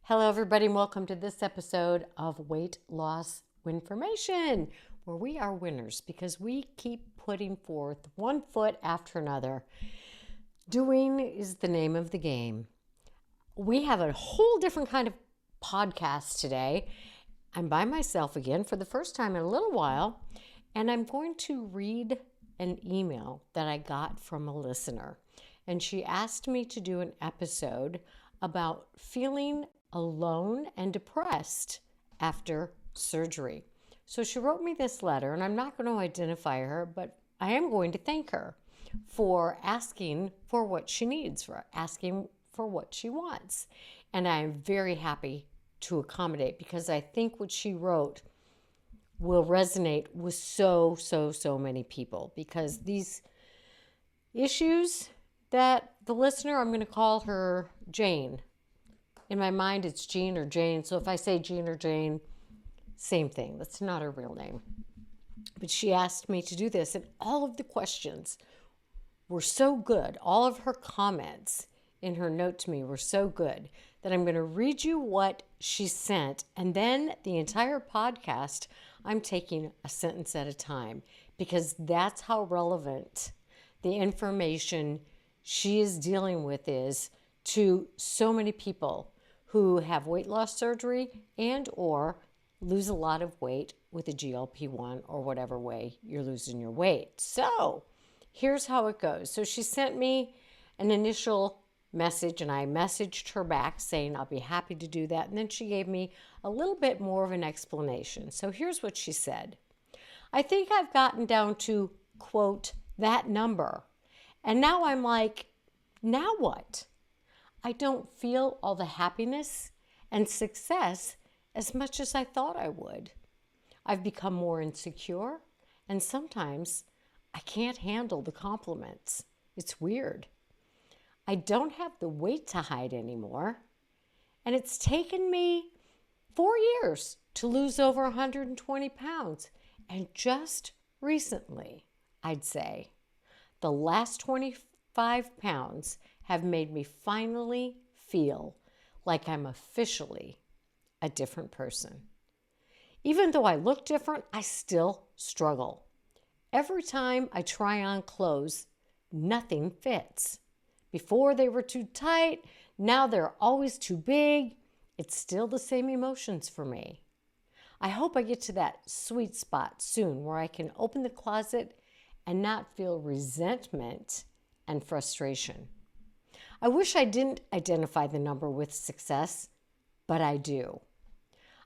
Hello, everybody, and welcome to this episode of Weight Loss Winformation, where we are winners because we keep putting forth one foot after another. Doing is the name of the game. We have a whole different kind of podcast today. I'm by myself again for the first time in a little while, and I'm going to read an email that I got from a listener. And she asked me to do an episode about feeling alone and depressed after surgery. So she wrote me this letter, and I'm not going to identify her, but I am going to thank her for asking for what she needs, for asking for what she wants. And I'm very happy to accommodate because I think what she wrote will resonate with so many people, because these issues that the listener, I'm going to call her Jane. In my mind, it's Jean or Jane. So if I say Jean or Jane, same thing. That's not her real name. But she asked me to do this, and all of the questions were so good. All of her comments in her note to me were so good that I'm going to read you what she sent. And then the entire podcast, I'm taking a sentence at a time, because that's how relevant the information she is dealing with is to so many people who have weight loss surgery and or lose a lot of weight with a GLP-1 or whatever way you're losing your weight. So here's how it goes. So she sent me an initial message, and I messaged her back saying I'll be happy to do that. And then she gave me a little bit more of an explanation. So here's what she said. I think I've gotten down to, quote, that number. And now I'm like, now what? I don't feel all the happiness and success as much as I thought I would. I've become more insecure, and sometimes I can't handle the compliments. It's weird. I don't have the weight to hide anymore, and it's taken me 4 years to lose over 120 pounds. And just recently, I'd say, the last 25 pounds have made me finally feel like I'm officially a different person. Even though I look different, I still struggle. Every time I try on clothes, nothing fits. Before they were too tight, now they're always too big. It's still the same emotions for me. I hope I get to that sweet spot soon where I can open the closet and not feel resentment and frustration. I wish I didn't identify the number with success, but I do.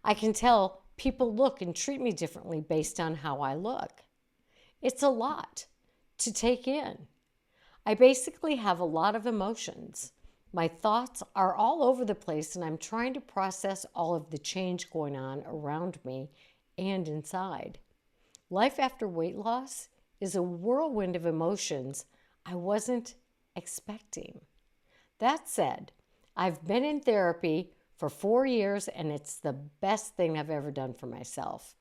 I can tell people look and treat me differently based on how I look. It's a lot to take in. I basically have a lot of emotions. My thoughts are all over the place, and I'm trying to process all of the change going on around me and inside. Life after weight loss is a whirlwind of emotions I wasn't expecting. That said, I've been in therapy for 4 years, and it's the best thing I've ever done for myself.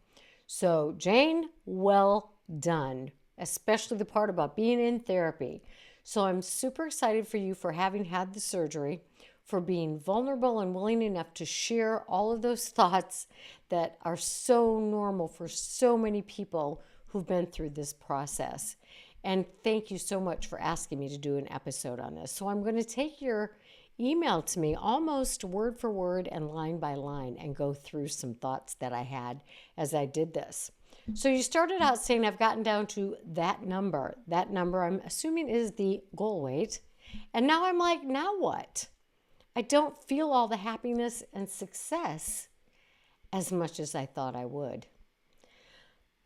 So, Jane, well done, especially the part about being in therapy. So I'm super excited for you for having had the surgery, for being vulnerable and willing enough to share all of those thoughts that are so normal for so many people who've been through this process. And thank you so much for asking me to do an episode on this. So I'm going to take your email to me almost word for word and line by line and go through some thoughts that I had as I did this. So you started out saying I've gotten down to that number. That number I'm assuming is the goal weight. And now I'm like, now what? I don't feel all the happiness and success as much as I thought I would.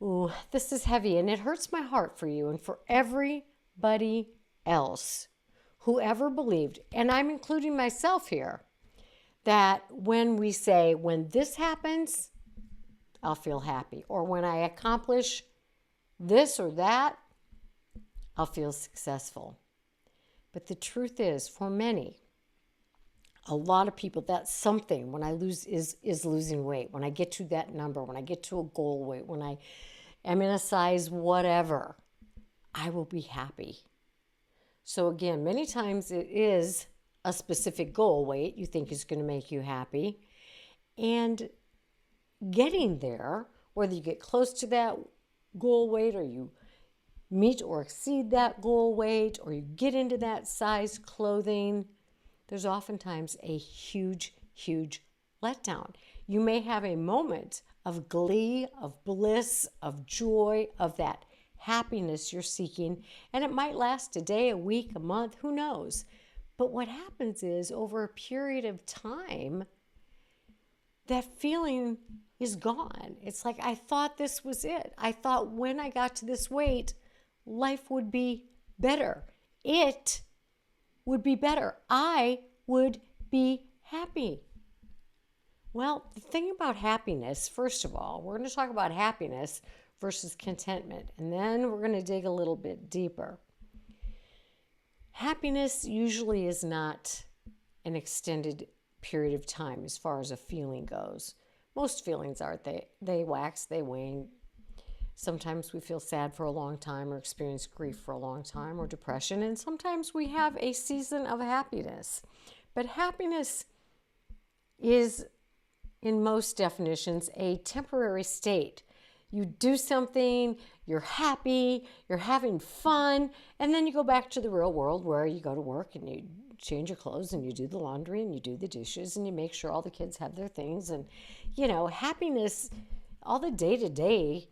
Ooh, this is heavy, and it hurts my heart for you and for everybody else who ever believed, and I'm including myself here, that when we say, when this happens, I'll feel happy, or when I accomplish this or that, I'll feel successful. But the truth is, for many, a lot of people, that's something when I lose is losing weight. When I get to that number, when I get to a goal weight, when I am in a size whatever, I will be happy. So again, many times it is a specific goal weight you think is going to make you happy. And getting there, whether you get close to that goal weight or you meet or exceed that goal weight or you get into that size clothing, there's oftentimes a huge, huge letdown. You may have a moment of glee, of bliss, of joy, of that happiness you're seeking, and it might last a day, a week, a month, who knows? But what happens is over a period of time, that feeling is gone. It's like, I thought this was it. I thought when I got to this weight, life would be better. It would be better. I would be happy. Well, the thing about happiness, first of all, we're going to talk about happiness versus contentment, and then we're going to dig a little bit deeper. Happiness usually is not an extended period of time as far as a feeling goes. Most feelings aren't. They wax, they wane. Sometimes we feel sad for a long time or experience grief for a long time or depression, and sometimes we have a season of happiness. But happiness is, in most definitions, a temporary state. You do something, you're happy, you're having fun, and then you go back to the real world where you go to work and you change your clothes and you do the laundry and you do the dishes and you make sure all the kids have their things. And, happiness, all the day-to-day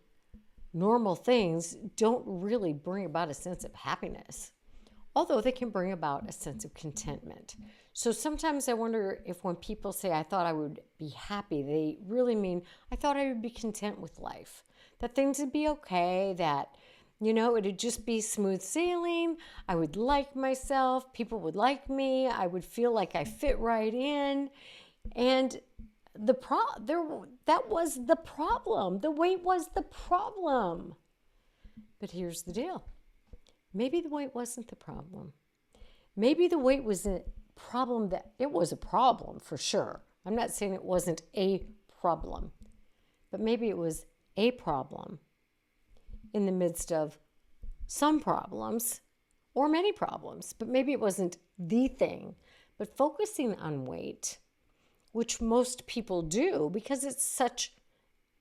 normal things don't really bring about a sense of happiness, although they can bring about a sense of contentment. So sometimes I wonder if when people say, I thought I would be happy, they really mean, I thought I would be content with life, that things would be okay, that, it would just be smooth sailing. I would like myself. People would like me. I would feel like I fit right in. And that was the problem. The weight was the problem. But here's the deal. Maybe the weight wasn't the problem. Maybe the weight was a problem it was a problem for sure. I'm not saying it wasn't a problem, but maybe it was a problem in the midst of some problems or many problems, but maybe it wasn't the thing. But focusing on weight, which most people do because it's such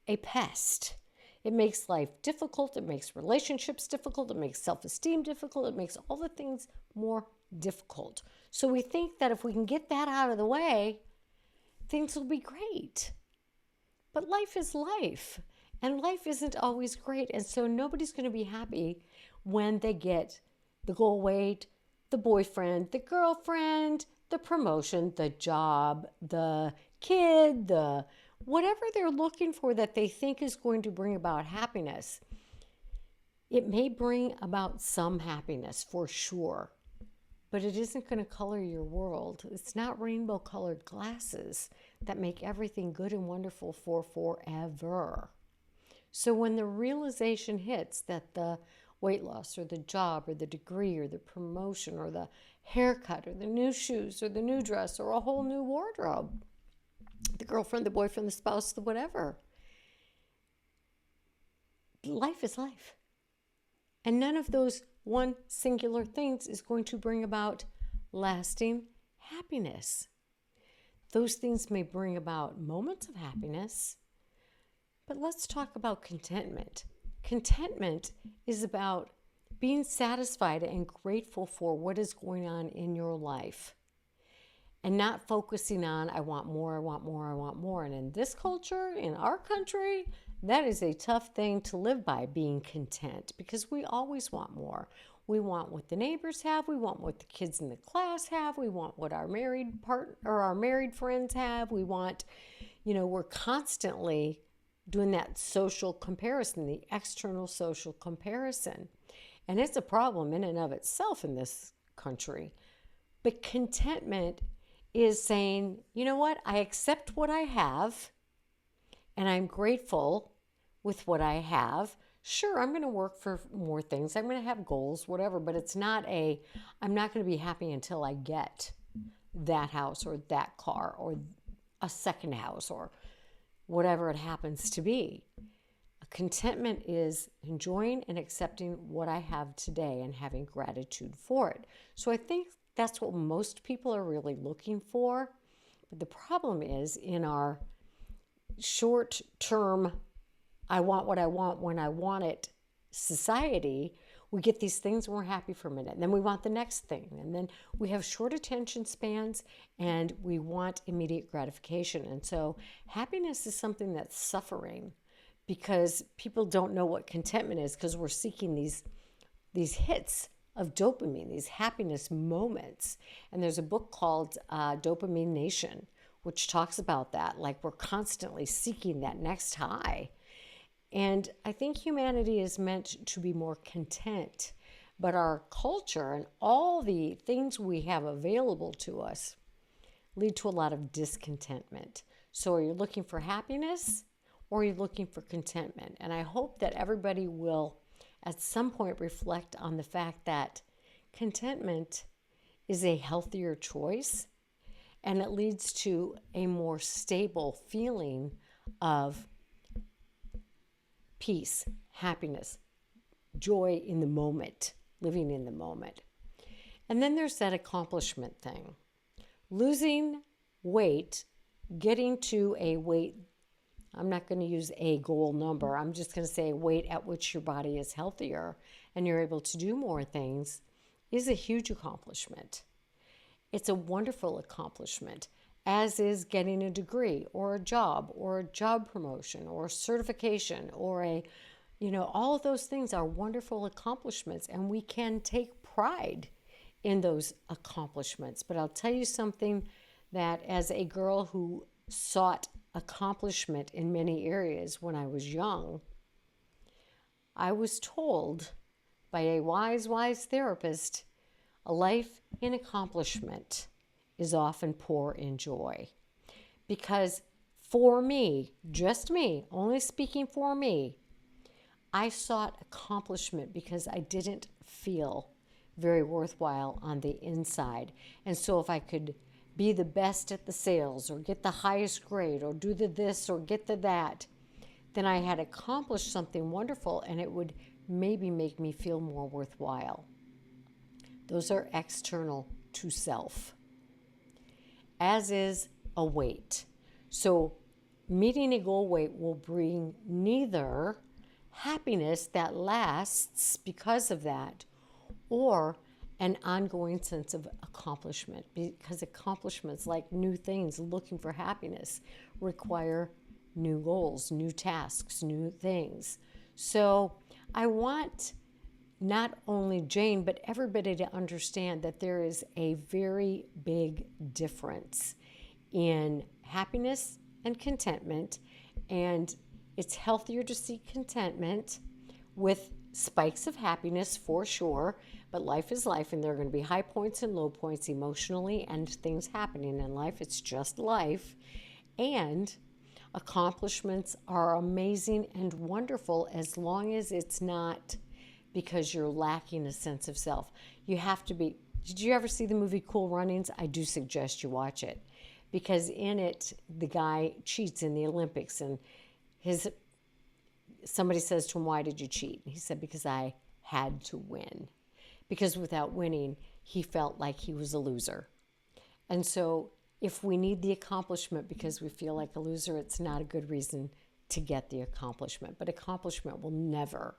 a pest. It makes life difficult. It makes relationships difficult. It makes self-esteem difficult. It makes all the things more difficult. So we think that if we can get that out of the way, things will be great. But life is life, and life isn't always great. And so nobody's going to be happy when they get the goal weight, the boyfriend, the girlfriend, the promotion, the job, the kid, the whatever they're looking for that they think is going to bring about happiness. It may bring about some happiness for sure, but it isn't going to color your world. It's not rainbow colored glasses that make everything good and wonderful for forever. So when the realization hits that the weight loss or the job or the degree or the promotion or the haircut or the new shoes or the new dress or a whole new wardrobe, the girlfriend, the boyfriend, the spouse, the whatever, life is life. And none of those one singular things is going to bring about lasting happiness. Those things may bring about moments of happiness, but let's talk about contentment. Contentment is about being satisfied and grateful for what is going on in your life and not focusing on, I want more, I want more, I want more. And in this culture, in our country, that is a tough thing to live by, being content, because we always want more. We want what the neighbors have. We want what the kids in the class have. We want what our married partner or our married friends have. We want, we're constantly doing that social comparison, the external social comparison. And it's a problem in and of itself in this country. But contentment is saying, you know what, I accept what I have and I'm grateful with what I have. Sure, I'm going to work for more things. I'm going to have goals, whatever, but it's not I'm not going to be happy until I get that house or that car or a second house or whatever it happens to be. Contentment is enjoying and accepting what I have today and having gratitude for it. So I think that's what most people are really looking for. But the problem is in our short term, I want what I want when I want it society, we get these things and we're happy for a minute. And then we want the next thing. And then we have short attention spans and we want immediate gratification. And so happiness is something that's suffering because people don't know what contentment is because we're seeking these hits of dopamine, these happiness moments. And there's a book called Dopamine Nation, which talks about that. Like we're constantly seeking that next high. And I think humanity is meant to be more content, but our culture and all the things we have available to us lead to a lot of discontentment. So are you looking for happiness or are you looking for contentment? And I hope that everybody will at some point reflect on the fact that contentment is a healthier choice and it leads to a more stable feeling of peace, happiness, joy in the moment, living in the moment. And then there's that accomplishment thing. Losing weight, getting to a weight, I'm not going to use a goal number, I'm just going to say a weight at which your body is healthier and you're able to do more things is a huge accomplishment. It's a wonderful accomplishment, as is getting a degree or a job promotion or a certification or all of those things are wonderful accomplishments and we can take pride in those accomplishments. But I'll tell you something that as a girl who sought accomplishment in many areas when I was young, I was told by a wise therapist, a life in accomplishment is often poor in joy. Because for me, just me, only speaking for me, I sought accomplishment because I didn't feel very worthwhile on the inside. And so if I could be the best at the sales or get the highest grade or do the this or get the that, then I had accomplished something wonderful and it would maybe make me feel more worthwhile. Those are external to self, as is a weight. So meeting a goal weight will bring neither happiness that lasts because of that or an ongoing sense of accomplishment, because accomplishments like new things, looking for happiness, require new goals, new tasks, new things. So I want not only Jane, but everybody to understand that there is a very big difference in happiness and contentment, and it's healthier to seek contentment with spikes of happiness for sure, but life is life and there are going to be high points and low points emotionally and things happening in life. It's just life. And accomplishments are amazing and wonderful as long as it's not because you're lacking a sense of self. You have to be. Did you ever see the movie Cool Runnings? I do suggest you watch it because in it, the guy cheats in the Olympics and somebody says to him, "Why did you cheat?" And he said, "Because I had to win." Because without winning, he felt like he was a loser. And so if we need the accomplishment because we feel like a loser, it's not a good reason to get the accomplishment. But accomplishment will never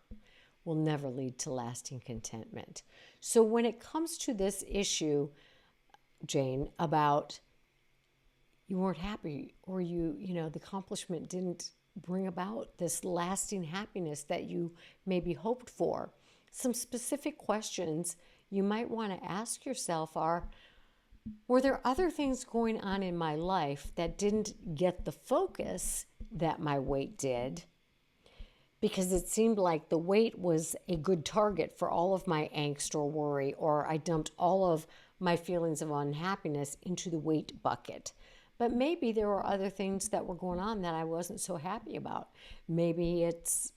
lead to lasting contentment. So when it comes to this issue, Jane, about you weren't happy or the accomplishment didn't bring about this lasting happiness that you maybe hoped for, some specific questions you might want to ask yourself are, were there other things going on in my life that didn't get the focus that my weight did? Because it seemed like the weight was a good target for all of my angst or worry, or I dumped all of my feelings of unhappiness into the weight bucket. But maybe there were other things that were going on that I wasn't so happy about. Maybe it's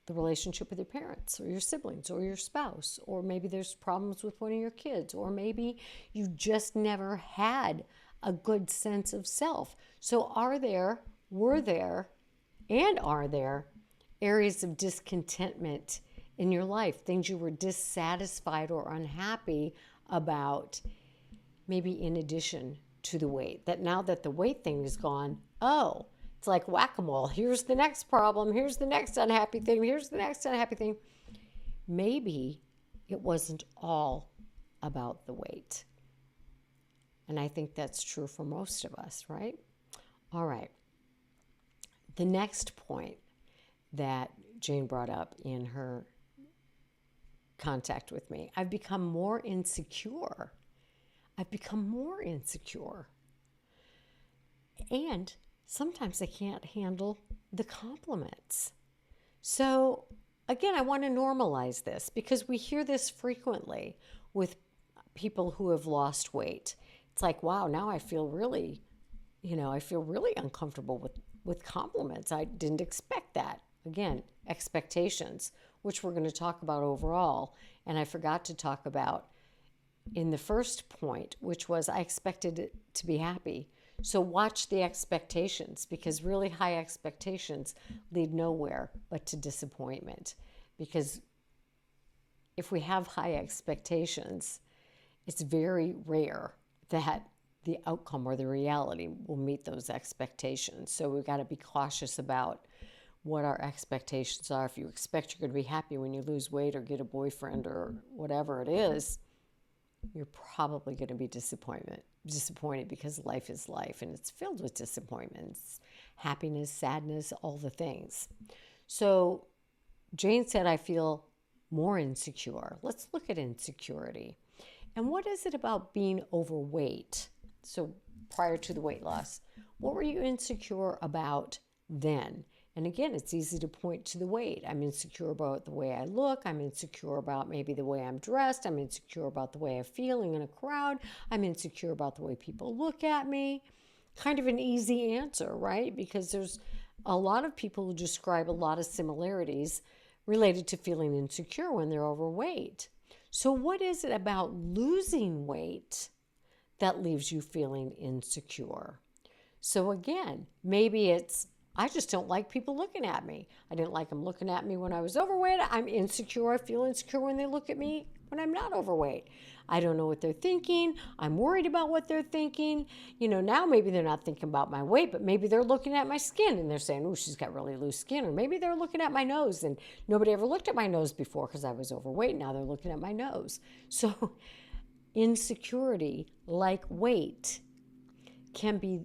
the relationship with your parents or your siblings or your spouse, or maybe there's problems with one of your kids, or maybe you just never had a good sense of self. So are there areas of discontentment in your life, things you were dissatisfied or unhappy about maybe in addition to the weight. That now that the weight thing is gone, oh, it's like whack-a-mole. Here's the next problem. Here's the next unhappy thing. Here's the next unhappy thing. Maybe it wasn't all about the weight. And I think that's true for most of us, right? All right. The next point that Jane brought up in her contact with me, I've become more insecure. And sometimes I can't handle the compliments. So again, I want to normalize this because we hear this frequently with people who have lost weight. It's like, wow, now I feel really uncomfortable with compliments. I didn't expect that. Again, expectations, which we're going to talk about overall. And I forgot to talk about in the first point, which was I expected it to be happy. So watch the expectations, because really high expectations lead nowhere but to disappointment. Because if we have high expectations, it's very rare that the outcome or the reality will meet those expectations. So we've got to be cautious about what our expectations are. If you expect you're going to be happy when you lose weight or get a boyfriend or whatever it is, you're probably going to be disappointed because life is life and it's filled with disappointments, happiness, sadness, all the things. So Jane said, I feel more insecure. Let's look at insecurity. And what is it about being overweight? So prior to the weight loss, what were you insecure about then? And again, it's easy to point to the weight. I'm insecure about the way I look. I'm insecure about maybe the way I'm dressed. I'm insecure about the way I'm feeling in a crowd. I'm insecure about the way people look at me. Kind of an easy answer, right? Because there's a lot of people who describe a lot of similarities related to feeling insecure when they're overweight. So what is it about losing weight that leaves you feeling insecure? So again, maybe it's, I just don't like people looking at me. I didn't like them looking at me when I was overweight. I'm insecure. I feel insecure when they look at me when I'm not overweight. I don't know what they're thinking. I'm worried about what they're thinking. Now maybe they're not thinking about my weight, but maybe they're looking at my skin and they're saying, oh, she's got really loose skin. Or maybe they're looking at my nose and nobody ever looked at my nose before because I was overweight. Now they're looking at my nose. So insecurity, like weight, can be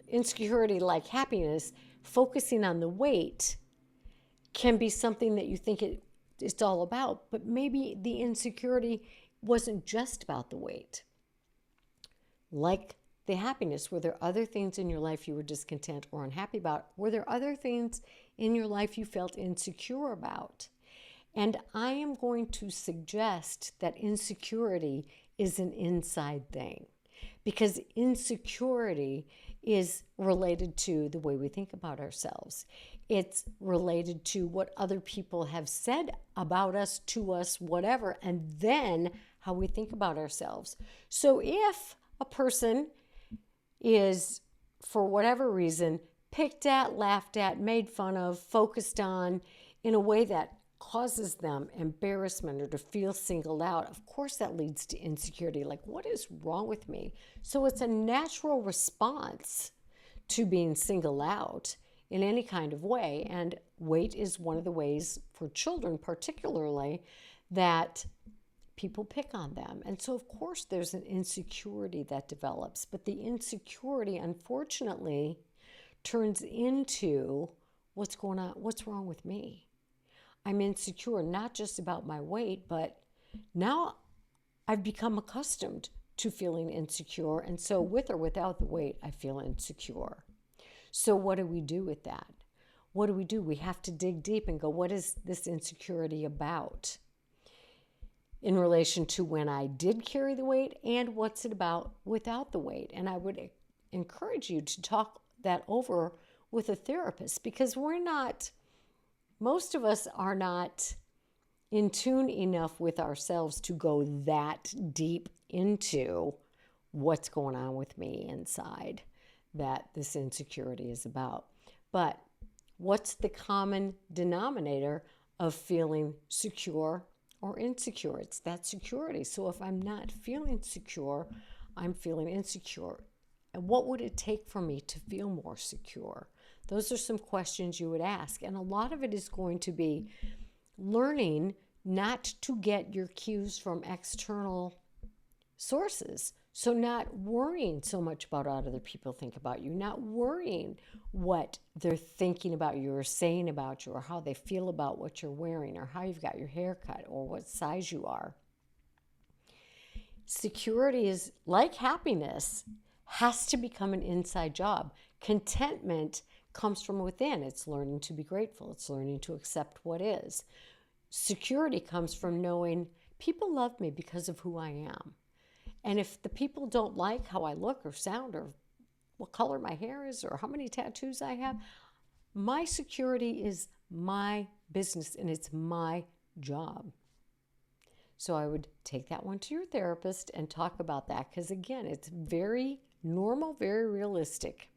insecurity like happiness. Focusing on the weight can be something that you think it's all about, but maybe the insecurity wasn't just about the weight. Like the happiness, were there other things in your life you were discontent or unhappy about? Were there other things in your life you felt insecure about? And I am going to suggest that insecurity is an inside thing, because insecurity is related to the way we think about ourselves. It's related to what other people have said about us, to us, whatever, and then how we think about ourselves. So if a person is, for whatever reason, picked at, laughed at, made fun of, focused on in a way that causes them embarrassment or to feel singled out, of course that leads to insecurity. Like, what is wrong with me? So it's a natural response to being singled out in any kind of way. And weight is one of the ways, for children particularly, that people pick on them. And so of course there's an insecurity that develops, but the insecurity, unfortunately, turns into what's going on, what's wrong with me? I'm insecure, not just about my weight, but now I've become accustomed to feeling insecure. And so with or without the weight, I feel insecure. So what do we do with that? What do? We have to dig deep and go, what is this insecurity about in relation to when I did carry the weight, and what's it about without the weight? And I would encourage you to talk that over with a therapist, because most of us are not in tune enough with ourselves to go that deep into what's going on with me inside that this insecurity is about. But what's the common denominator of feeling secure or insecure. It's that security. So if I'm not feeling secure, I'm feeling insecure. And what would it take for me to feel more secure? Those are some questions you would ask. And a lot of it is going to be learning not to get your cues from external sources. So not worrying so much about what other people think about you, not worrying what they're thinking about you or saying about you or how they feel about what you're wearing or how you've got your hair cut or what size you are. Security is like happiness, has to become an inside job. Contentment comes from within. It's learning to be grateful. It's learning to accept what is. Security comes from knowing people love me because of who I am. And if the people don't like how I look or sound or what color my hair is or how many tattoos I have, my security is my business and it's my job. So I would take that one to your therapist and talk about that because, again, it's very normal, very realistic.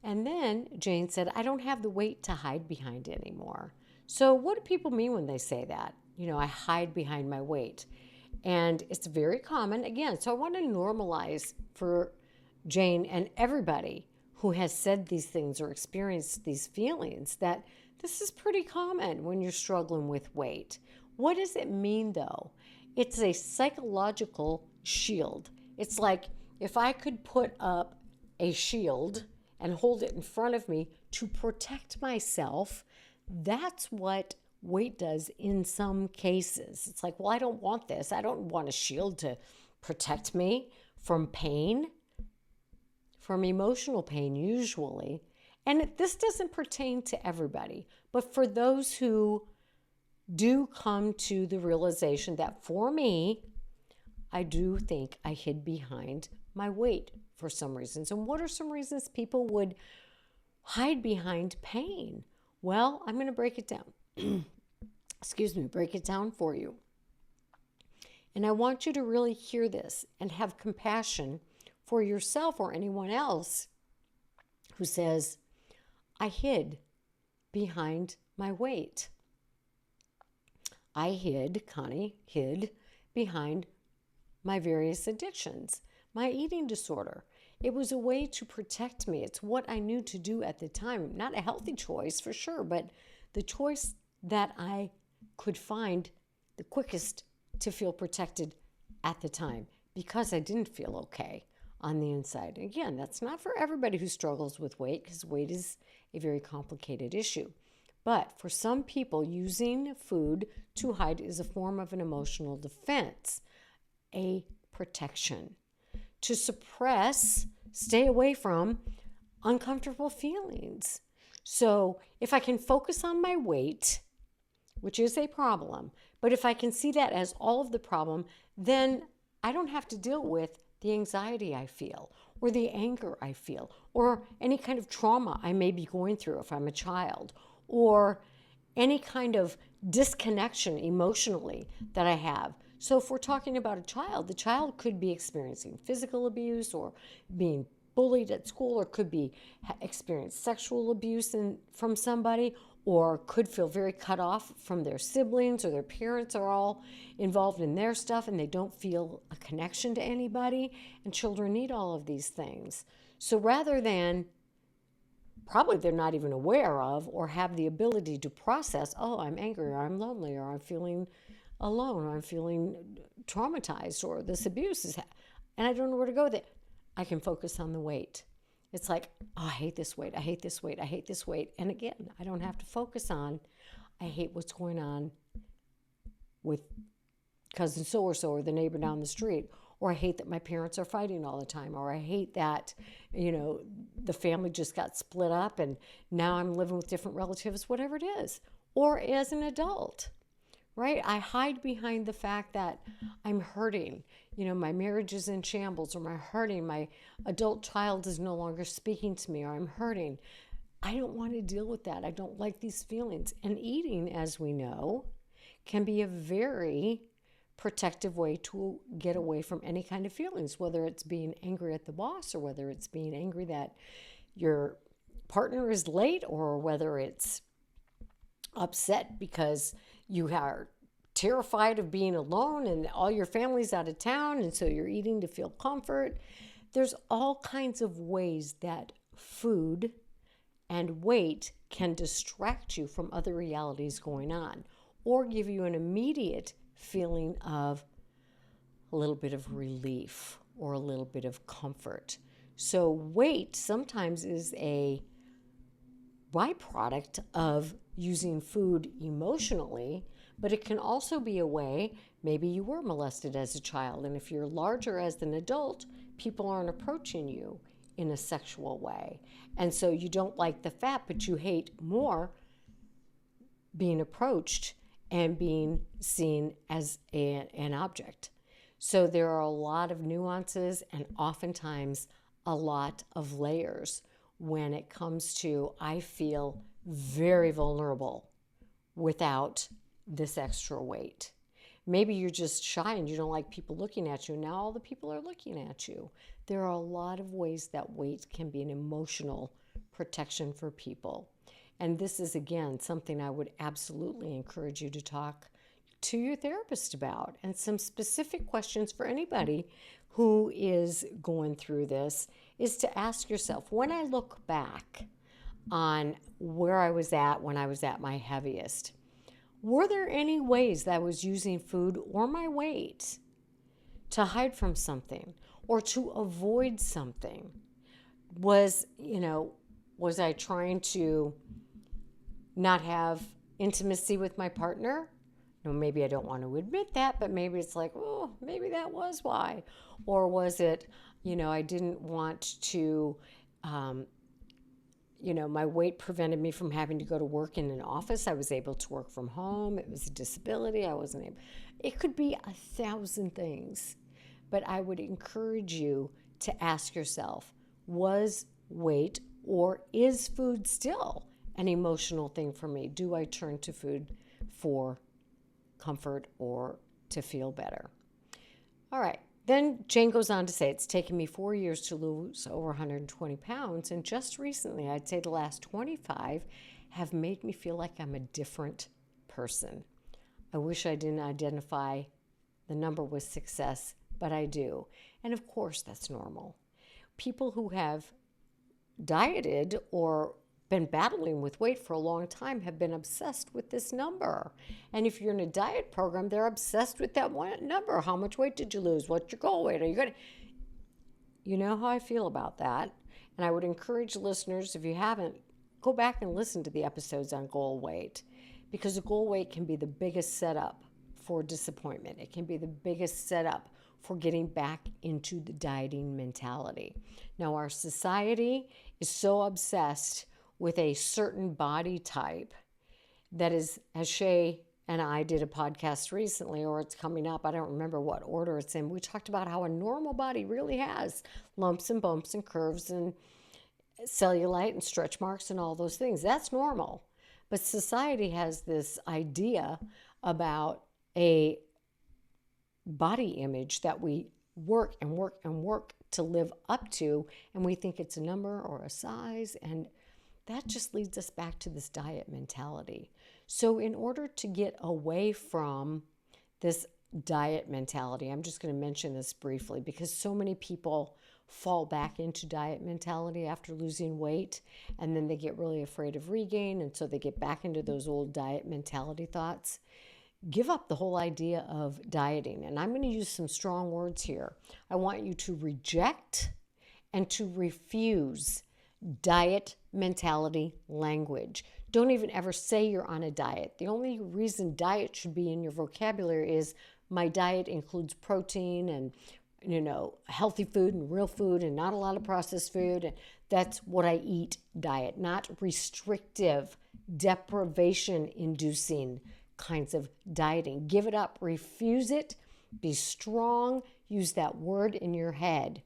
And then Jane said, I don't have the weight to hide behind anymore. So what do people mean when they say that? I hide behind my weight. And it's very common, again, so I want to normalize for Jane and everybody who has said these things or experienced these feelings that this is pretty common when you're struggling with weight. What does it mean, though? It's a psychological shield. It's like if I could put up a shield and hold it in front of me to protect myself, that's what weight does in some cases. It's like, well, I don't want this. I don't want a shield to protect me from pain, from emotional pain usually. And this doesn't pertain to everybody, but for those who do come to the realization that for me, I do think I hid behind my weight for some reasons. And what are some reasons people would hide behind pain? Well, I'm going to break it down. Break it down for you. And I want you to really hear this and have compassion for yourself or anyone else who says, I hid behind my weight. Connie hid behind my various addictions, my eating disorder. It was a way to protect me. It's what I knew to do at the time. Not a healthy choice for sure, but the choice that I could find the quickest to feel protected at the time because I didn't feel okay on the inside. Again, that's not for everybody who struggles with weight because weight is a very complicated issue. But for some people, using food to hide is a form of an emotional defense, a protection, to suppress, stay away from uncomfortable feelings. So if I can focus on my weight, which is a problem, but if I can see that as all of the problem, then I don't have to deal with the anxiety I feel or the anger I feel or any kind of trauma I may be going through if I'm a child or any kind of disconnection emotionally that I have. So if we're talking about a child, the child could be experiencing physical abuse or being bullied at school or could be experience sexual abuse from somebody or could feel very cut off from their siblings or their parents are all involved in their stuff and they don't feel a connection to anybody. And children need all of these things. So rather than probably they're not even aware of or have the ability to process, oh, I'm angry or I'm lonely or I'm feeling alone or I'm feeling traumatized or this abuse is and I don't know where to go with it. I can focus on the weight. It's like, oh, I hate this weight. I hate this weight. I hate this weight. And again, I don't have to focus on, I hate what's going on with cousin so-or-so or the neighbor down the street. Or I hate that my parents are fighting all the time. Or I hate that, the family just got split up and now I'm living with different relatives, whatever it is. Or as an adult, right? I hide behind the fact that I'm hurting. My marriage is in shambles, or I'm hurting. My adult child is no longer speaking to me, or I'm hurting. I don't want to deal with that. I don't like these feelings. And eating, as we know, can be a very protective way to get away from any kind of feelings, whether it's being angry at the boss or whether it's being angry that your partner is late or whether it's upset because you are terrified of being alone and all your family's out of town, and so you're eating to feel comfort. There's all kinds of ways that food and weight can distract you from other realities going on or give you an immediate feeling of a little bit of relief or a little bit of comfort. So weight sometimes is a byproduct of using food emotionally, but it can also be a way, maybe you were molested as a child, and if you're larger as an adult, people aren't approaching you in a sexual way. And so you don't like the fat, but you hate more being approached and being seen as an object. So there are a lot of nuances and oftentimes a lot of layers when it comes to, I feel very vulnerable without this extra weight. Maybe you're just shy and you don't like people looking at you. Now all the people are looking at you. There are a lot of ways that weight can be an emotional protection for people. And this is, again, something I would absolutely encourage you to talk to your therapist about. And some specific questions for anybody who is going through this is to ask yourself, when I look back on where I was at when I was at my heaviest, were there any ways that I was using food or my weight to hide from something or to avoid something? Was I trying to not have intimacy with my partner? No, maybe I don't want to admit that, but maybe it's like, oh, maybe that was why. Or was it, I didn't want to, my weight prevented me from having to go to work in an office. I was able to work from home. It was a disability. I wasn't able. It could be 1,000 things. But I would encourage you to ask yourself, was weight or is food still an emotional thing for me? Do I turn to food for comfort or to feel better? All right. Then Jane goes on to say, it's taken me 4 years to lose over 120 pounds. And just recently, I'd say the last 25, have made me feel like I'm a different person. I wish I didn't identify the number with success, but I do. And of course, that's normal. People who have dieted or been battling with weight for a long time have been obsessed with this number. And if you're in a diet program, they're obsessed with that one number. How much weight did you lose? What's your goal weight? Are you going to... You know how I feel about that. And I would encourage listeners, if you haven't, go back and listen to the episodes on goal weight, because the goal weight can be the biggest setup for disappointment. It can be the biggest setup for getting back into the dieting mentality. Now, our society is so obsessed with a certain body type that is, as Shay and I did a podcast recently, or it's coming up, I don't remember what order it's in. We talked about how a normal body really has lumps and bumps and curves and cellulite and stretch marks and all those things. That's normal. But society has this idea about a body image that we work and work and work to live up to, and we think it's a number or a size, and that just leads us back to this diet mentality. So in order to get away from this diet mentality, I'm just going to mention this briefly because so many people fall back into diet mentality after losing weight, and then they get really afraid of regain, and so they get back into those old diet mentality thoughts. Give up the whole idea of dieting. And I'm going to use some strong words here. I want you to reject and to refuse diet mentality language. Don't even ever say you're on a diet. The only reason diet should be in your vocabulary is my diet includes protein and healthy food and real food and not a lot of processed food. And that's what I eat diet, not restrictive, deprivation inducing kinds of dieting. Give it up, refuse it, be strong, use that word in your head,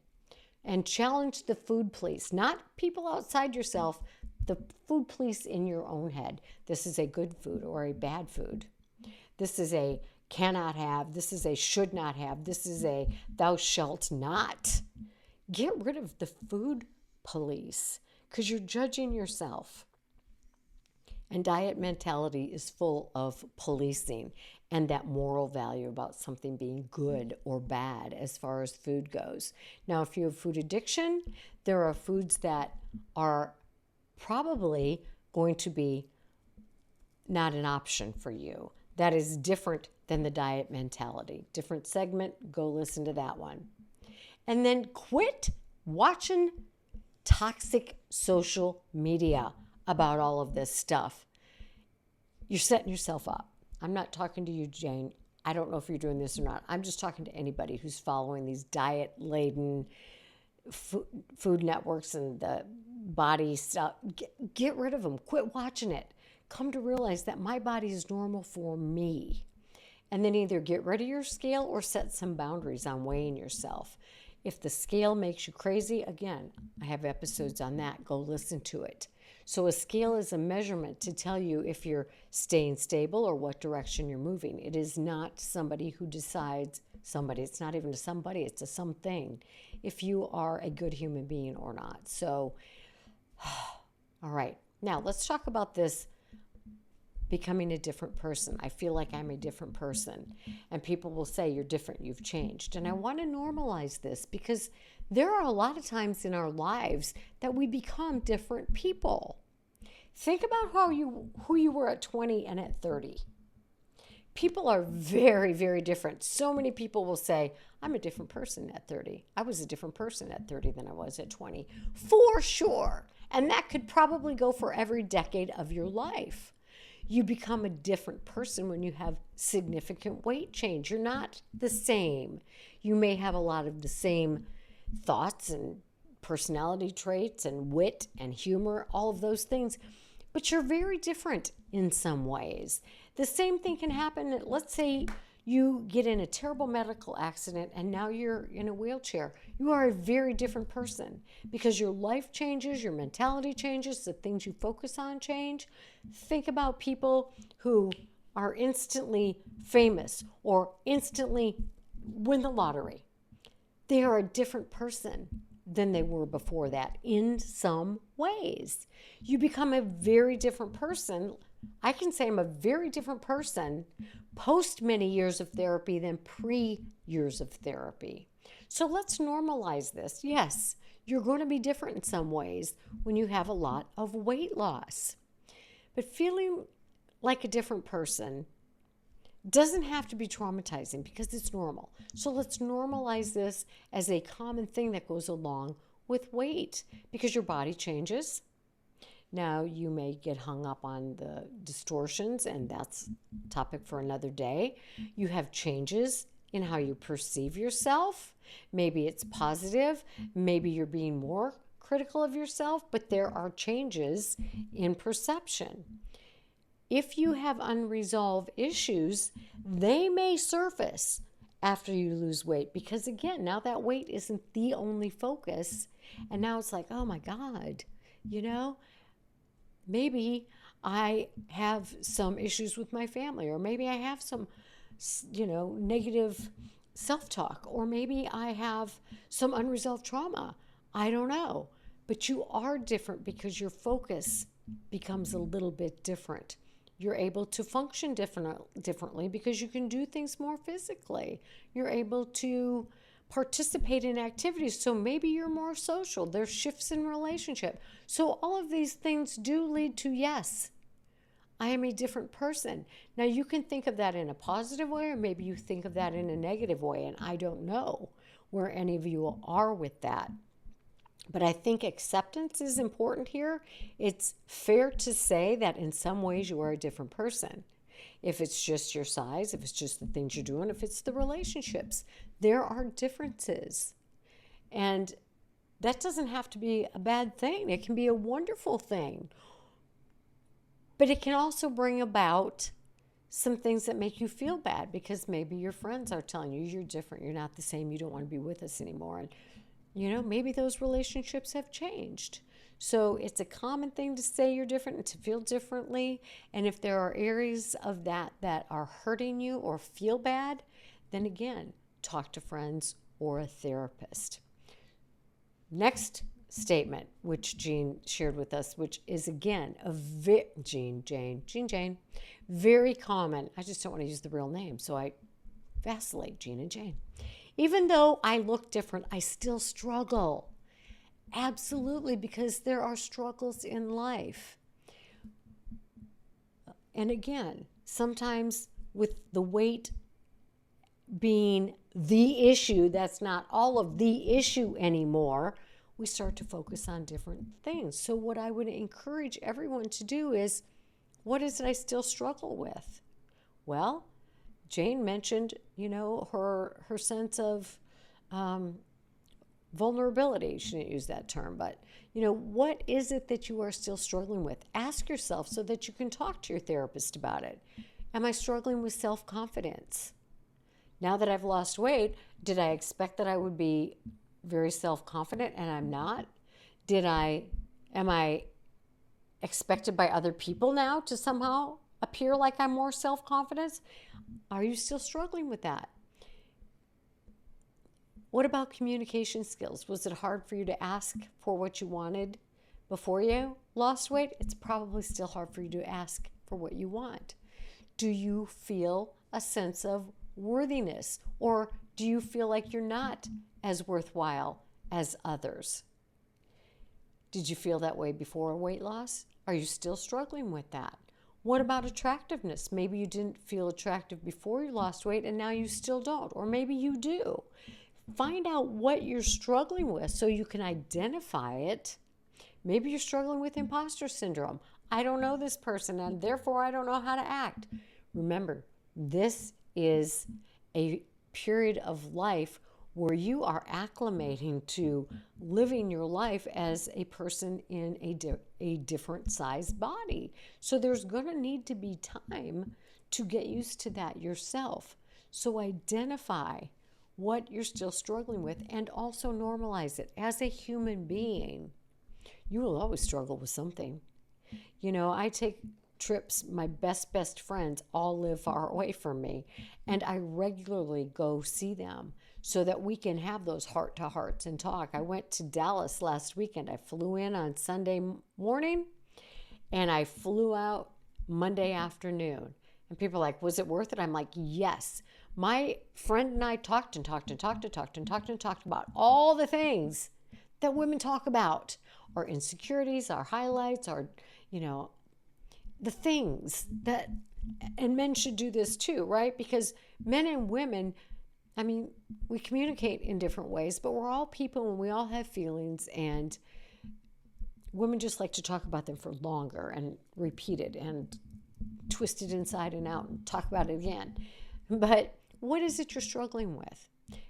and challenge the food police, not people outside yourself, the food police in your own head. This is a good food or a bad food. This is a cannot have, this is a should not have, this is a thou shalt not. Get rid of the food police because you're judging yourself. And diet mentality is full of policing. and that moral value about something being good or bad as far as food goes. Now, if you have food addiction, there are foods that are probably going to be not an option for you. That is different than the diet mentality. Different segment, go listen to that one. And then quit watching toxic social media about all of this stuff. You're setting yourself up. I'm not talking to you, Jane. I don't know if you're doing this or not. I'm just talking to anybody who's following these diet-laden food networks and the body stuff. Get rid of them. Quit watching it. Come to realize that my body is normal for me. And then either get rid of your scale or set some boundaries on weighing yourself. If the scale makes you crazy, again, I have episodes on that. Go listen to it. So a scale is a measurement to tell you if you're staying stable or what direction you're moving. It is not somebody who decides somebody. It's not even a somebody. It's a something. If you are a good human being or not. So, all right. Now let's talk about this becoming a different person. I feel like I'm a different person. And people will say, you're different, you've changed. And I want to normalize this because there are a lot of times in our lives that we become different people. Think about who you were at 20 and at 30. People are very, very different. So many people will say, I'm a different person at 30. I was a different person at 30 than I was at 20. For sure. And that could probably go for every decade of your life. You become a different person when you have significant weight change. You're not the same. You may have a lot of the same thoughts and personality traits and wit and humor, all of those things, but you're very different in some ways. The same thing can happen. Let's say you get in a terrible medical accident and now you're in a wheelchair. You are a very different person because your life changes, your mentality changes, the things you focus on change. Think about people who are instantly famous or instantly win the lottery. They are a different person than they were before that in some ways. You become a very different person. I can say I'm a very different person post many years of therapy than pre-years of therapy. So let's normalize this. Yes, you're going to be different in some ways when you have a lot of weight loss. But feeling like a different person doesn't have to be traumatizing because it's normal. So let's normalize this as a common thing that goes along with weight because your body changes. Now, you may get hung up on the distortions, and that's a topic for another day. You have changes in how you perceive yourself. Maybe it's positive. Maybe you're being more critical of yourself, but there are changes in perception. If you have unresolved issues, they may surface after you lose weight because, again, now that weight isn't the only focus. And now it's like, oh my God, maybe I have some issues with my family, or maybe I have some, negative self-talk, or maybe I have some unresolved trauma. I don't know. But you are different because your focus becomes a little bit different. You're able to function differently because you can do things more physically. You're able to participate in activities, so maybe you're more social. There's shifts in relationship. So all of these things do lead to, yes, I am a different person. Now, you can think of that in a positive way, or maybe you think of that in a negative way, and I don't know where any of you are with that. But I think acceptance is important here. It's fair to say that in some ways you are a different person. If it's just your size, if it's just the things you're doing, if it's the relationships, there are differences. And that doesn't have to be a bad thing. It can be a wonderful thing. But it can also bring about some things that make you feel bad because maybe your friends are telling you you're different, you're not the same, you don't want to be with us anymore. And maybe those relationships have changed. So it's a common thing to say you're different and to feel differently. And if there are areas of that are hurting you or feel bad, then again, talk to friends or a therapist. Next statement, which Jean shared with us, which is again Jane, Very common. I just don't want to use the real name, so I vacillate, Jean and Jane. Even though I look different, I still struggle. Absolutely, because there are struggles in life. And again, sometimes with the weight being the issue, that's not all of the issue anymore, we start to focus on different things. So what I would encourage everyone to do is, what is it I still struggle with? Well, Jane mentioned, her sense of vulnerability. She didn't use that term, but, what is it that you are still struggling with? Ask yourself so that you can talk to your therapist about it. Am I struggling with self-confidence? Now that I've lost weight, did I expect that I would be very self-confident and I'm not? Am I expected by other people now to somehow appear like I'm more self-confident? Are you still struggling with that? What about communication skills? Was it hard for you to ask for what you wanted before you lost weight? It's probably still hard for you to ask for what you want. Do you feel a sense of worthiness, or do you feel like you're not as worthwhile as others? Did you feel that way before weight loss? Are you still struggling with that? What about attractiveness? Maybe you didn't feel attractive before you lost weight and now you still don't, or maybe you do. Find out what you're struggling with so you can identify it. Maybe you're struggling with imposter syndrome. I don't know this person and therefore I don't know how to act. Remember, this is a period of life where you are acclimating to living your life as a person in a different size body. So there's going to need to be time to get used to that yourself. So identify what you're still struggling with and also normalize it. As a human being, you will always struggle with something. I take trips, my best friends all live far away from me, and I regularly go see them so that we can have those heart-to-hearts and talk. I went to Dallas last weekend. I flew in on Sunday morning and I flew out Monday afternoon. And people are like, was it worth it? I'm like, yes. My friend and I talked about all the things that women talk about, our insecurities, our highlights, our, the things that, and men should do this too, right? Because men and women, we communicate in different ways, but we're all people and we all have feelings, and women just like to talk about them for longer and repeat it and twist it inside and out and talk about it again. But what is it you're struggling with?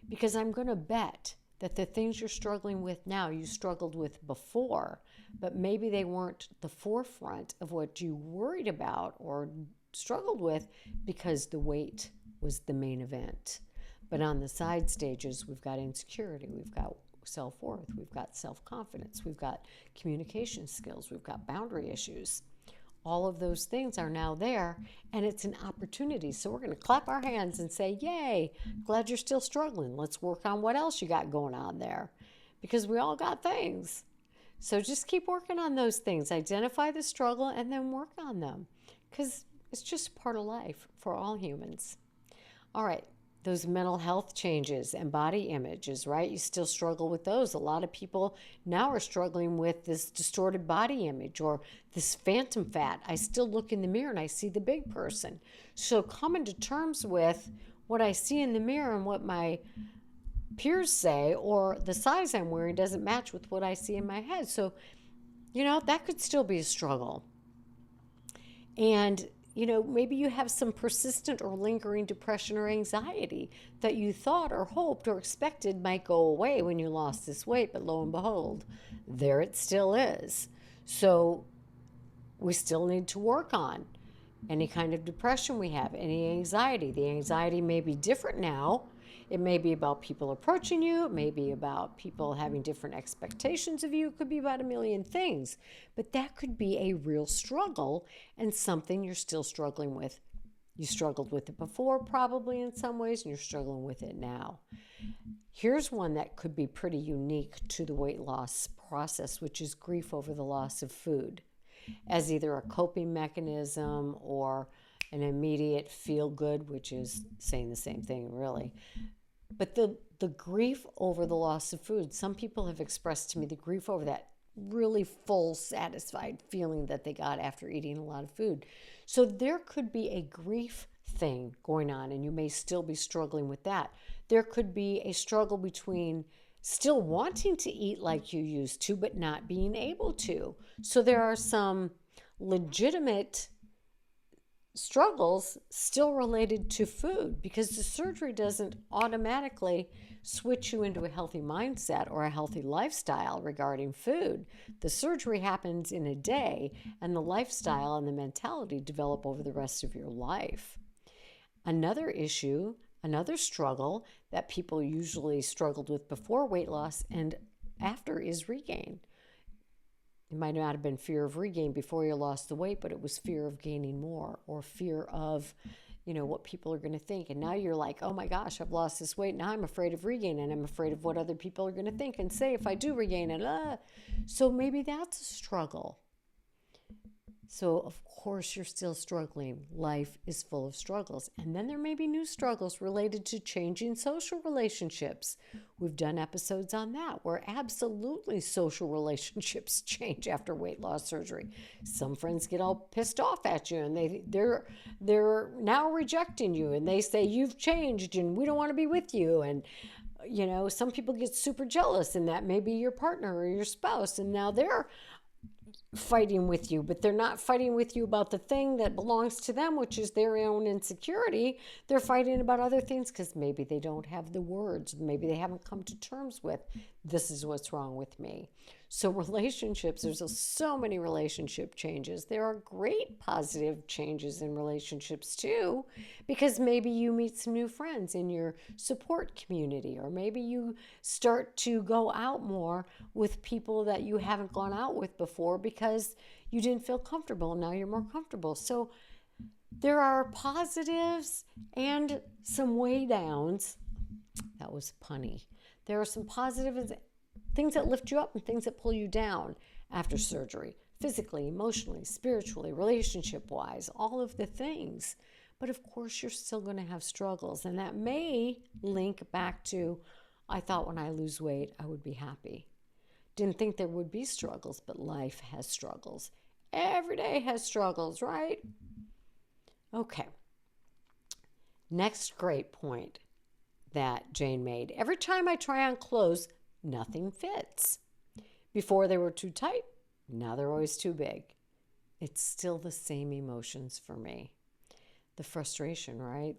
Because I'm going to bet that the things you're struggling with now, you struggled with before, but maybe they weren't the forefront of what you worried about or struggled with because the weight was the main event. But on the side stages, we've got insecurity, we've got self-worth, we've got self-confidence, we've got communication skills, we've got boundary issues. All of those things are now there, and it's an opportunity. So we're going to clap our hands and say, yay, glad you're still struggling. Let's work on what else you got going on there, because we all got things. So just keep working on those things. Identify the struggle and then work on them, because it's just part of life for all humans. All right. Those mental health changes and body images, right? You still struggle with those. A lot of people now are struggling with this distorted body image or this phantom fat. I still look in the mirror and I see the big person. So coming to terms with what I see in the mirror and what my peers say, or the size I'm wearing doesn't match with what I see in my head. So, that could still be a struggle. And maybe you have some persistent or lingering depression or anxiety that you thought or hoped or expected might go away when you lost this weight, but lo and behold, there it still is. So we still need to work on any kind of depression we have, any anxiety. The anxiety may be different now. It may be about people approaching you. It may be about people having different expectations of you. It could be about a million things. But that could be a real struggle and something you're still struggling with. You struggled with it before, probably in some ways, and you're struggling with it now. Here's one that could be pretty unique to the weight loss process, which is grief over the loss of food, as either a coping mechanism or an immediate feel good, which is saying the same thing, really. But the grief over the loss of food, some people have expressed to me the grief over that really full, satisfied feeling that they got after eating a lot of food. So there could be a grief thing going on, and you may still be struggling with that. There could be a struggle between still wanting to eat like you used to, but not being able to. So there are some legitimate struggles still related to food, because the surgery doesn't automatically switch you into a healthy mindset or a healthy lifestyle regarding food. The surgery happens in a day, and the lifestyle and the mentality develop over the rest of your life. Another issue, another struggle that people usually struggled with before weight loss and after is regain. It might not have been fear of regain before you lost the weight, but it was fear of gaining more, or fear of, what people are going to think. And now you're like, oh my gosh, I've lost this weight. Now I'm afraid of regain, and I'm afraid of what other people are going to think and say if I do regain it. So maybe that's a struggle. So of course you're still struggling. Life is full of struggles. And then there may be new struggles related to changing social relationships. We've done episodes on that, where absolutely social relationships change after weight loss surgery. Some friends get all pissed off at you, and they're now rejecting you, and they say you've changed and we don't want to be with you. And some people get super jealous, and that may be your partner or your spouse, and now they're fighting with you, but they're not fighting with you about the thing that belongs to them, which is their own insecurity. They're fighting about other things because maybe they don't have the words. Maybe they haven't come to terms with, this is what's wrong with me. So relationships, there's so many relationship changes. There are great positive changes in relationships too, because maybe you meet some new friends in your support community, or maybe you start to go out more with people that you haven't gone out with before because you didn't feel comfortable. Now you're more comfortable. So there are positives and some way downs. That was punny. There are some positives, things that lift you up and things that pull you down after surgery, physically, emotionally, spiritually, relationship-wise, all of the things. But of course, you're still going to have struggles, and that may link back to, I thought when I lose weight, I would be happy. Didn't think there would be struggles, but life has struggles. Every day has struggles, right? Okay. Next great point that Jane made. Every time I try on clothes, nothing fits. Before they were too tight, now they're always too big. It's still the same emotions for me. The frustration, right?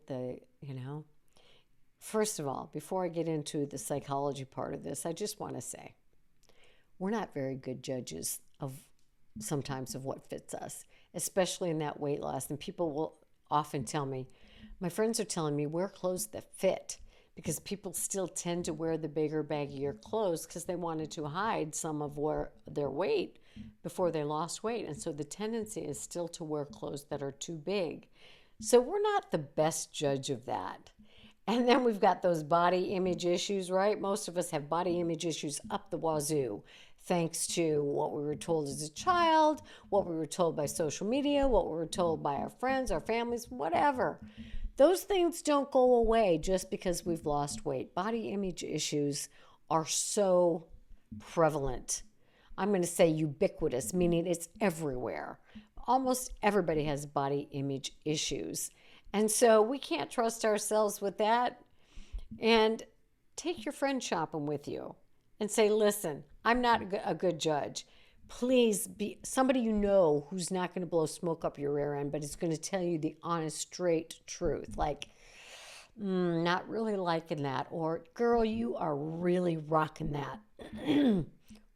First of all, before I get into the psychology part of this, I just want to say, we're not very good judges sometimes of what fits us, especially in that weight loss. And people will often tell me, my friends are telling me, wear clothes that fit, because people still tend to wear the bigger, baggier clothes because they wanted to hide some of their weight before they lost weight. And so the tendency is still to wear clothes that are too big. So we're not the best judge of that. And then we've got those body image issues, right? Most of us have body image issues up the wazoo, thanks to what we were told as a child, what we were told by social media, what we were told by our friends, our families, whatever. Those things don't go away just because we've lost weight. Body image issues are so prevalent. I'm going to say ubiquitous, meaning it's everywhere. Almost everybody has body image issues. And so we can't trust ourselves with that. And take your friend shopping with you and say, listen, I'm not a good judge. Please be somebody you know who's not going to blow smoke up your rear end, but is going to tell you the honest, straight truth. Like, not really liking that. Or, girl, you are really rocking that.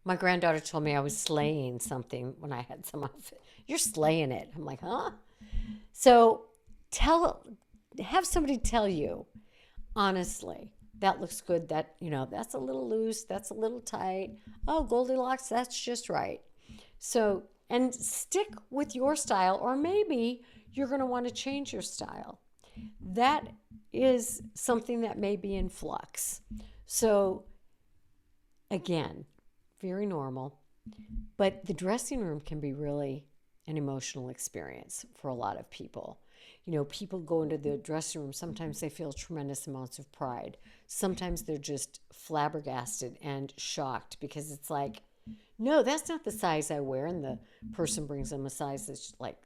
My granddaughter told me I was slaying something when I had some of it. You're slaying it. I'm like, huh? So have somebody tell you, honestly, that looks good, that, that's a little loose, that's a little tight. Oh, Goldilocks, that's just right. So, and stick with your style, or maybe you're going to want to change your style. That is something that may be in flux. So, again, very normal, but the dressing room can be really an emotional experience for a lot of people. People go into the dressing room. Sometimes they feel tremendous amounts of pride. Sometimes they're just flabbergasted and shocked because it's like, no, that's not the size I wear. And the person brings them a size that's like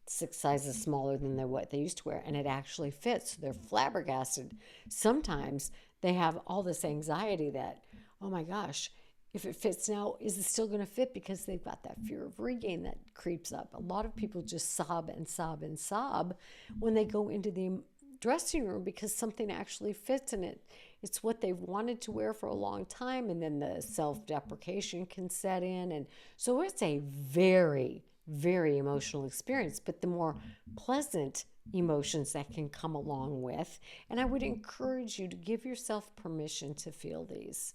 6 sizes smaller than what they used to wear. And it actually fits. So they're flabbergasted. Sometimes they have all this anxiety that, oh my gosh, if it fits now, is it still going to fit? Because they've got that fear of regain that creeps up. A lot of people just sob and sob and sob when they go into the dressing room because something actually fits in it. It's what they've wanted to wear for a long time, and then the self-deprecation can set in. And so it's a very, very emotional experience, but the more pleasant emotions that can come along with. And I would encourage you to give yourself permission to feel these.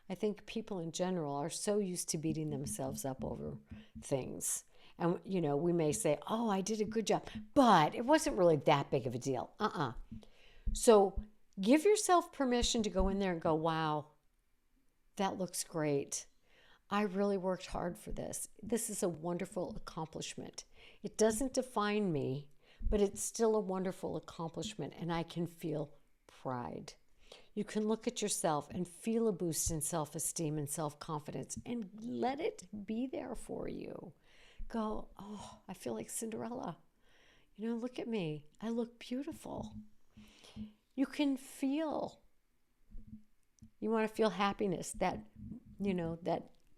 I think people in general are so used to beating themselves up over things. And, we may say, oh, I did a good job, but it wasn't really that big of a deal. So give yourself permission to go in there and go, wow, that looks great. I really worked hard for this. This is a wonderful accomplishment. It doesn't define me, but it's still a wonderful accomplishment, and I can feel pride. You can look at yourself and feel a boost in self-esteem and self-confidence and let it be there for you. Go, oh, I feel like Cinderella. Look at me. I look beautiful. You can feel. You want to feel happiness, that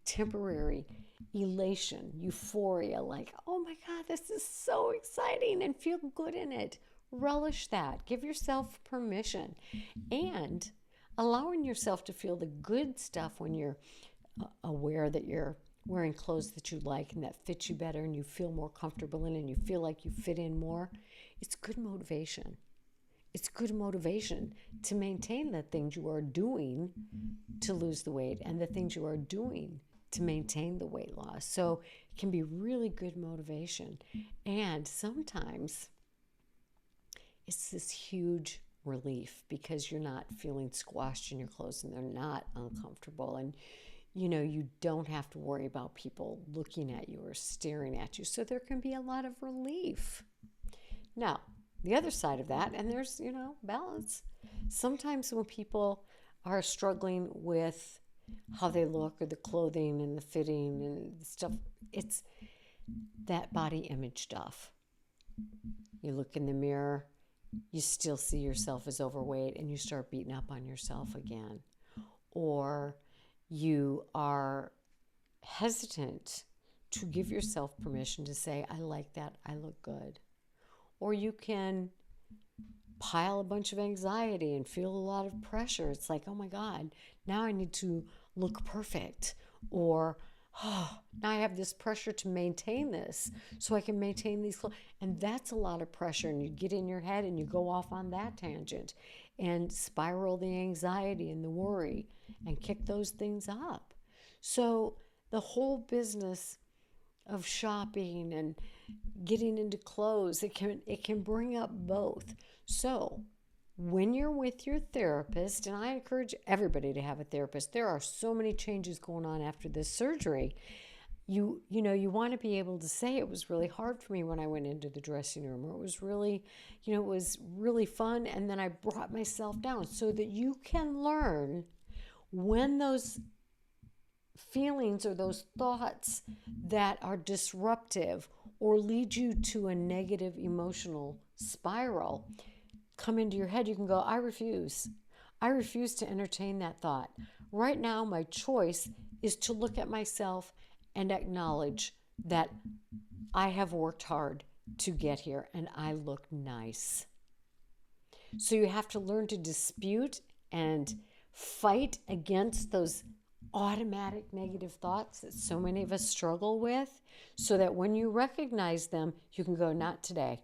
temporary elation, euphoria, like, oh my God, this is so exciting, and feel good in it. Relish that. Give yourself permission. And allowing yourself to feel the good stuff when you're aware that you're wearing clothes that you like and that fit you better and you feel more comfortable in and you feel like you fit in more. It's good motivation. It's good motivation to maintain the things you are doing to lose the weight and the things you are doing to maintain the weight loss. So it can be really good motivation. And sometimes it's this huge relief because you're not feeling squashed in your clothes and they're not uncomfortable. And, you don't have to worry about people looking at you or staring at you. So there can be a lot of relief. Now, the other side of that, and there's, balance. Sometimes when people are struggling with how they look or the clothing and the fitting and stuff, it's that body image stuff. You look in the mirror, you still see yourself as overweight and you start beating up on yourself again. Or you are hesitant to give yourself permission to say, I like that, I look good. Or you can pile a bunch of anxiety and feel a lot of pressure. It's like, oh my God, now I need to look perfect. Or, oh, now I have this pressure to maintain this so I can maintain these clothes. And that's a lot of pressure. And you get in your head and you go off on that tangent and spiral the anxiety and the worry and kick those things up. So the whole business of shopping and getting into clothes, it can bring up both. So when you're with your therapist, and I encourage everybody to have a therapist, there are so many changes going on after this surgery. You want to be able to say it was really hard for me when I went into the dressing room, or it was really, it was really fun, and then I brought myself down, so that you can learn when those feelings or those thoughts that are disruptive or lead you to a negative emotional spiral come into your head. You can go, I refuse to entertain that thought. Right now, my choice is to look at myself and acknowledge that I have worked hard to get here and I look nice. So you have to learn to dispute and fight against those automatic negative thoughts that so many of us struggle with, so that when you recognize them, you can go, not today.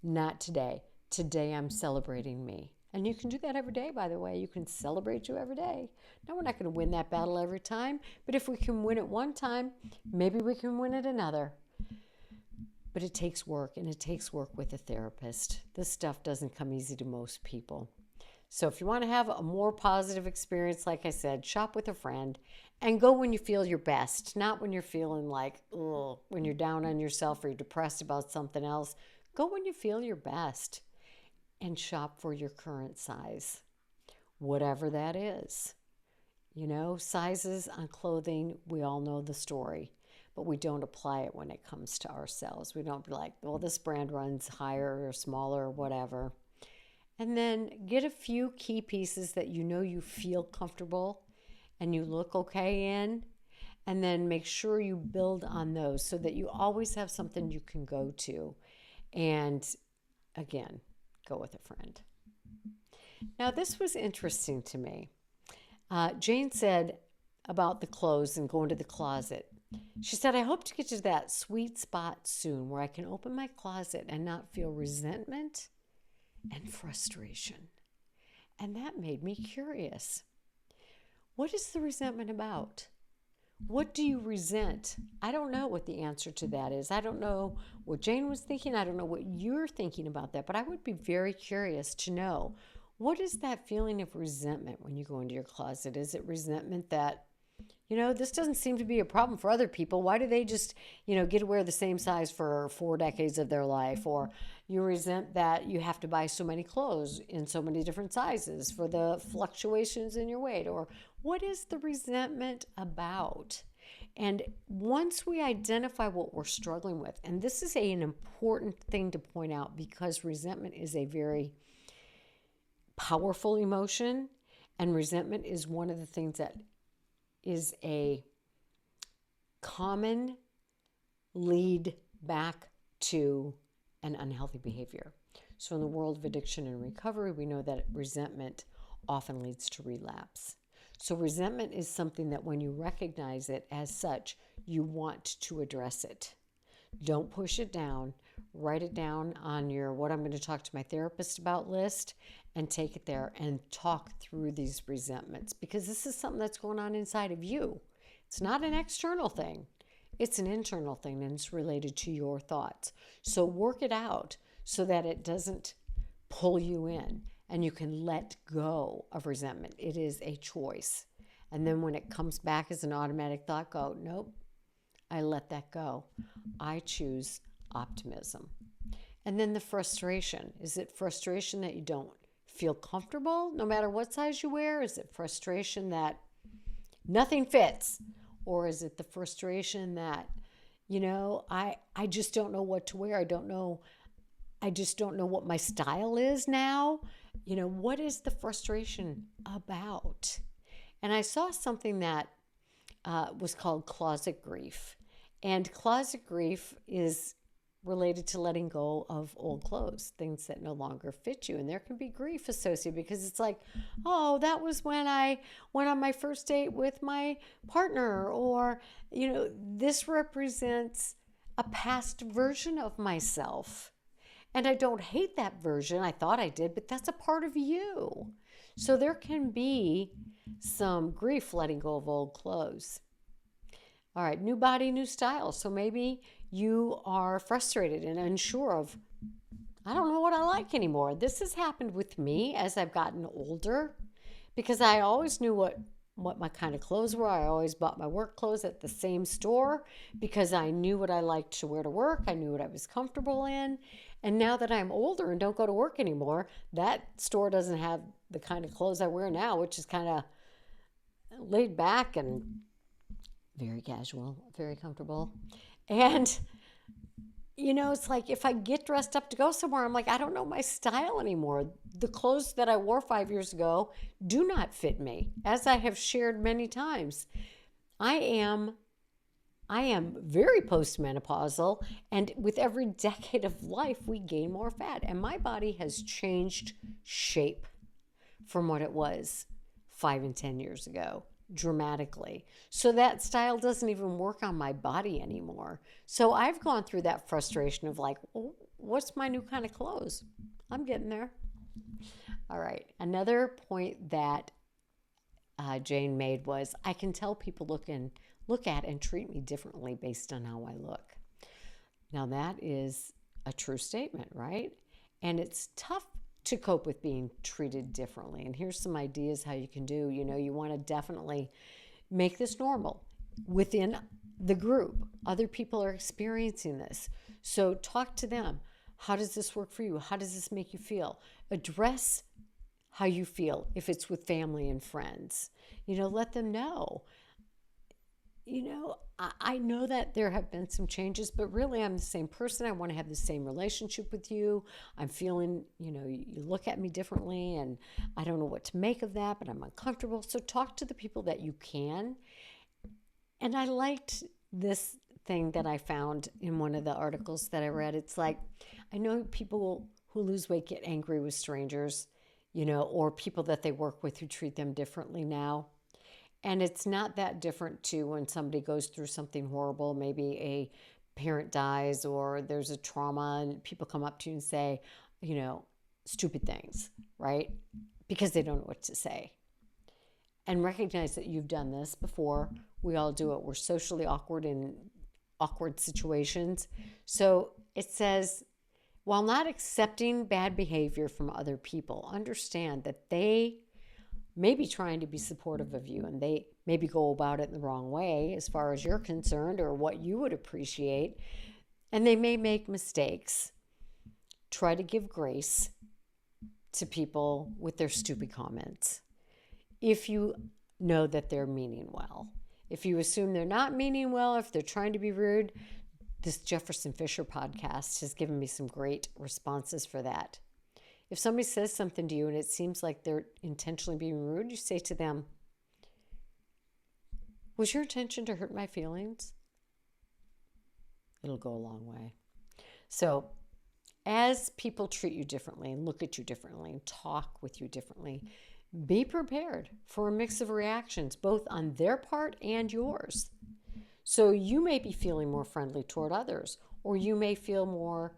Not today. Today I'm celebrating me. And you can do that every day, by the way. You can celebrate you every day. Now, we're not going to win that battle every time, but if we can win it one time, maybe we can win it another. But it takes work, and it takes work with a therapist. This stuff doesn't come easy to most people. So if you want to have a more positive experience, like I said, shop with a friend and go when you feel your best, not when you're feeling like, when you're down on yourself or you're depressed about something else. Go when you feel your best and shop for your current size, whatever that is. Sizes on clothing, we all know the story, but we don't apply it when it comes to ourselves. We don't be like, well, this brand runs higher or smaller or whatever. And then get a few key pieces that you feel comfortable and you look okay in. And then make sure you build on those so that you always have something you can go to. And again, go with a friend. Now, this was interesting to me. Jane said about the clothes and going to the closet. She said, I hope to get to that sweet spot soon where I can open my closet and not feel resentment and frustration. And that made me curious. What is the resentment about? What do you resent? I don't know what the answer to that is. I don't know what Jane was thinking. I don't know what you're thinking about that, but I would be very curious to know, what is that feeling of resentment when you go into your closet? Is it resentment that, this doesn't seem to be a problem for other people. Why do they just, get to wear the same size for 4 decades of their life? Or you resent that you have to buy so many clothes in so many different sizes for the fluctuations in your weight? Or what is the resentment about? And once we identify what we're struggling with, and this is an important thing to point out because resentment is a very powerful emotion, and resentment is one of the things that is a common lead back to an unhealthy behavior. So in the world of addiction and recovery, we know that resentment often leads to relapse. So resentment is something that when you recognize it as such, you want to address it. Don't push it down. Write it down on your what I'm going to talk to my therapist about list and take it there and talk through these resentments, because this is something that's going on inside of you. It's not an external thing. It's an internal thing, and it's related to your thoughts. So work it out so that it doesn't pull you in and you can let go of resentment. It is a choice. And then when it comes back as an automatic thought, go, nope, I let that go. I choose optimism. And then the frustration. Is it frustration that you don't feel comfortable no matter what size you wear? Is it frustration that nothing fits? Or is it the frustration that, I just don't know what to wear. I just don't know what my style is now. What is the frustration about? And I saw something that was called closet grief. And closet grief is related to letting go of old clothes, things that no longer fit you. And there can be grief associated because it's like, oh, that was when I went on my first date with my partner, or, this represents a past version of myself. And I don't hate that version. I thought I did, but that's a part of you. So there can be some grief letting go of old clothes. All right, new body, new style. So maybe you are frustrated and unsure of, I don't know what I like anymore. This has happened with me as I've gotten older, because I always knew what my kind of clothes were. I always bought my work clothes at the same store because I knew what I liked to wear to work. I knew what I was comfortable in. And now that I'm older and don't go to work anymore, that store doesn't have the kind of clothes I wear now, which is kind of laid back and very casual, very comfortable. And, it's like if I get dressed up to go somewhere, I'm like, I don't know my style anymore. The clothes that I wore 5 years ago do not fit me. As I have shared many times, I am very postmenopausal, and with every decade of life, we gain more fat. And my body has changed shape from what it was 5 and 10 years ago. Dramatically. So that style doesn't even work on my body anymore. So I've gone through that frustration of like, well, what's my new kind of clothes? I'm getting there. All right. Another point that Jane made was, I can tell people look at and treat me differently based on how I look. Now that is a true statement, right? And it's tough to cope with being treated differently. And here's some ideas how you can do. You want to definitely make this normal within the group. Other people are experiencing this. So talk to them. How does this work for you? How does this make you feel? Address how you feel if it's with family and friends. Let them know. I know that there have been some changes, but really I'm the same person. I want to have the same relationship with you. I'm feeling, you look at me differently and I don't know what to make of that, but I'm uncomfortable. So talk to the people that you can. And I liked this thing that I found in one of the articles that I read. It's like, I know people who lose weight get angry with strangers, or people that they work with who treat them differently now. And it's not that different to when somebody goes through something horrible, maybe a parent dies or there's a trauma and people come up to you and say, stupid things, right? Because they don't know what to say. And recognize that you've done this before. We all do it. We're socially awkward in awkward situations. So it says, while not accepting bad behavior from other people, understand that they may be trying to be supportive of you and they maybe go about it in the wrong way as far as you're concerned or what you would appreciate. And they may make mistakes. Try to give grace to people with their stupid comments. If you know that they're meaning well. If you assume they're not meaning well, if they're trying to be rude, this Jefferson Fisher podcast has given me some great responses for that. If somebody says something to you and it seems like they're intentionally being rude, you say to them, was your intention to hurt my feelings? It'll go a long way. So as people treat you differently and look at you differently and talk with you differently, be prepared for a mix of reactions, both on their part and yours. So you may be feeling more friendly toward others, or you may feel more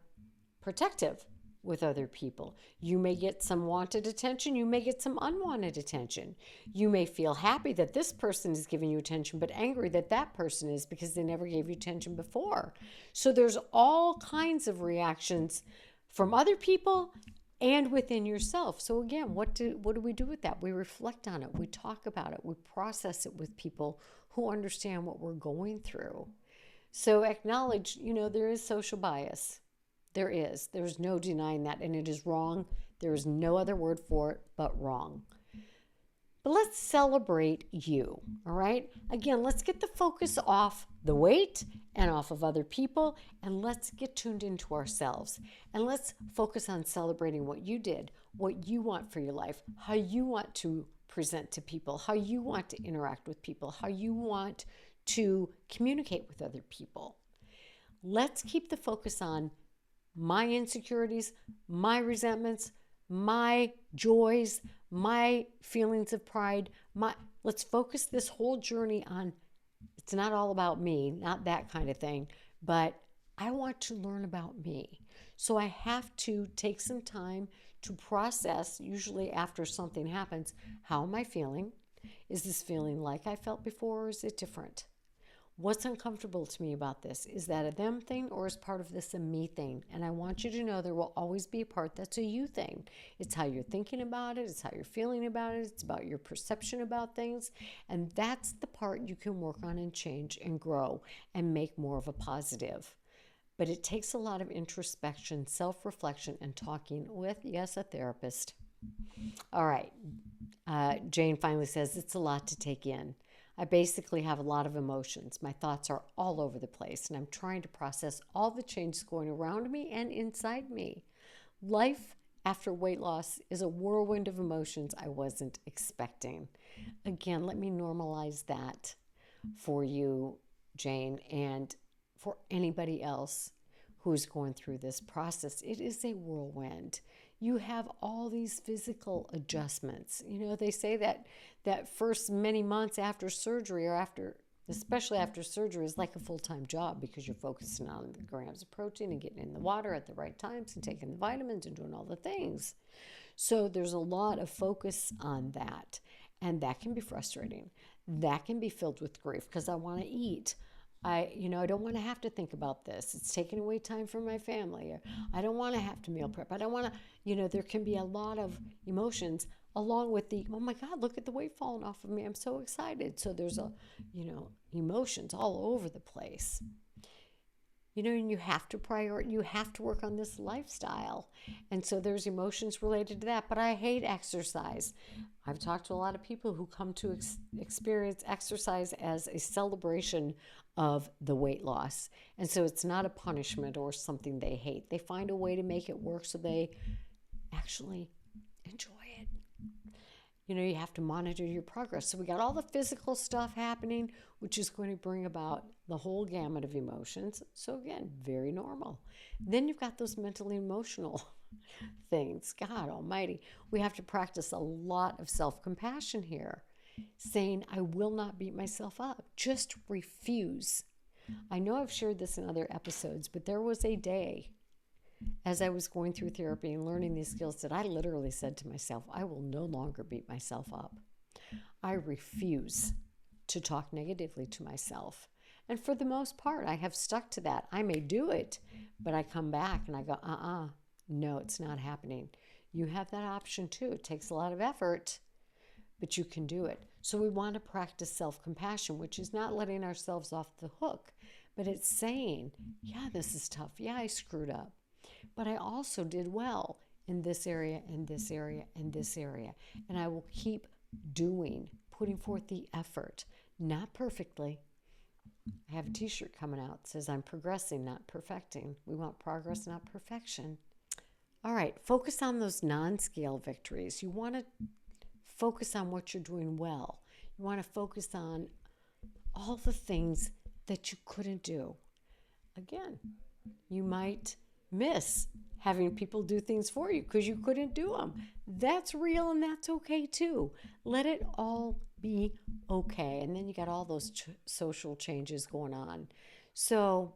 protective with other people. You may get some wanted attention. You may get some unwanted attention. You may feel happy that this person is giving you attention, but angry that that person is because they never gave you attention before. So there's all kinds of reactions from other people and within yourself. So again, what do we do with that? We reflect on it. We talk about it. We process it with people who understand what we're going through. So acknowledge, there is social bias. There is. There's no denying that, and it is wrong. There is no other word for it but wrong. But let's celebrate you, all right? Again, let's get the focus off the weight and off of other people, and let's get tuned into ourselves. And let's focus on celebrating what you did, what you want for your life, how you want to present to people, how you want to interact with people, how you want to communicate with other people. Let's keep the focus on my insecurities, my resentments, my joys, my feelings of pride. Let's focus this whole journey on, it's not all about me, not that kind of thing, but I want to learn about me. So I have to take some time to process, usually after something happens, how am I feeling? Is this feeling like I felt before, or is it different? What's uncomfortable to me about this? Is that a them thing, or is part of this a me thing? And I want you to know there will always be a part that's a you thing. It's how you're thinking about it. It's how you're feeling about it. It's about your perception about things. And that's the part you can work on and change and grow and make more of a positive. But it takes a lot of introspection, self-reflection, and talking with, yes, a therapist. All right. Jane finally says, it's a lot to take in. I basically have a lot of emotions. My thoughts are all over the place, and I'm trying to process all the changes going around me and inside me. Life after weight loss is a whirlwind of emotions I wasn't expecting. Again, let me normalize that for you, Jane, and for anybody else who's going through this process. It is a whirlwind. You have all these physical adjustments. They say that first many months after surgery, or especially after surgery, is like a full-time job because you're focusing on the grams of protein and getting in the water at the right times and taking the vitamins and doing all the things. So there's a lot of focus on that, and that can be frustrating. That can be filled with grief because I want to eat. I don't want to have to think about this. It's taking away time from my family. Or I don't want to have to meal prep. I don't want to, there can be a lot of emotions along with the, oh my God, look at the weight falling off of me. I'm so excited. So there's emotions all over the place. And you have to you have to work on this lifestyle. And so there's emotions related to that. But I hate exercise. I've talked to a lot of people who come to experience exercise as a celebration of the weight loss. And so it's not a punishment or something they hate. They find a way to make it work so they actually enjoy it. You have to monitor your progress. So we got all the physical stuff happening, which is going to bring about the whole gamut of emotions. So again, very normal. Then you've got those mental and emotional things. God almighty. We have to practice a lot of self-compassion here, saying, I will not beat myself up. Just refuse. I know I've shared this in other episodes, but there was a day as I was going through therapy and learning these skills that I literally said to myself, I will no longer beat myself up. I refuse to talk negatively to myself. And for the most part, I have stuck to that. I may do it, but I come back and I go, no, it's not happening. You have that option too. It takes a lot of effort, but you can do it. So we want to practice self-compassion, which is not letting ourselves off the hook, but it's saying, yeah, this is tough. Yeah, I screwed up. But I also did well in this area, in this area, in this area. And I will keep putting forth the effort, not perfectly. I have a t-shirt coming out that says I'm progressing, not perfecting. We want progress, not perfection. All right, focus on those non-scale victories. You want to focus on what you're doing well. You want to focus on all the things that you couldn't do. Again, you might miss having people do things for you because you couldn't do them. That's real and that's okay too. Let it all be okay. And then you got all those social changes going on. So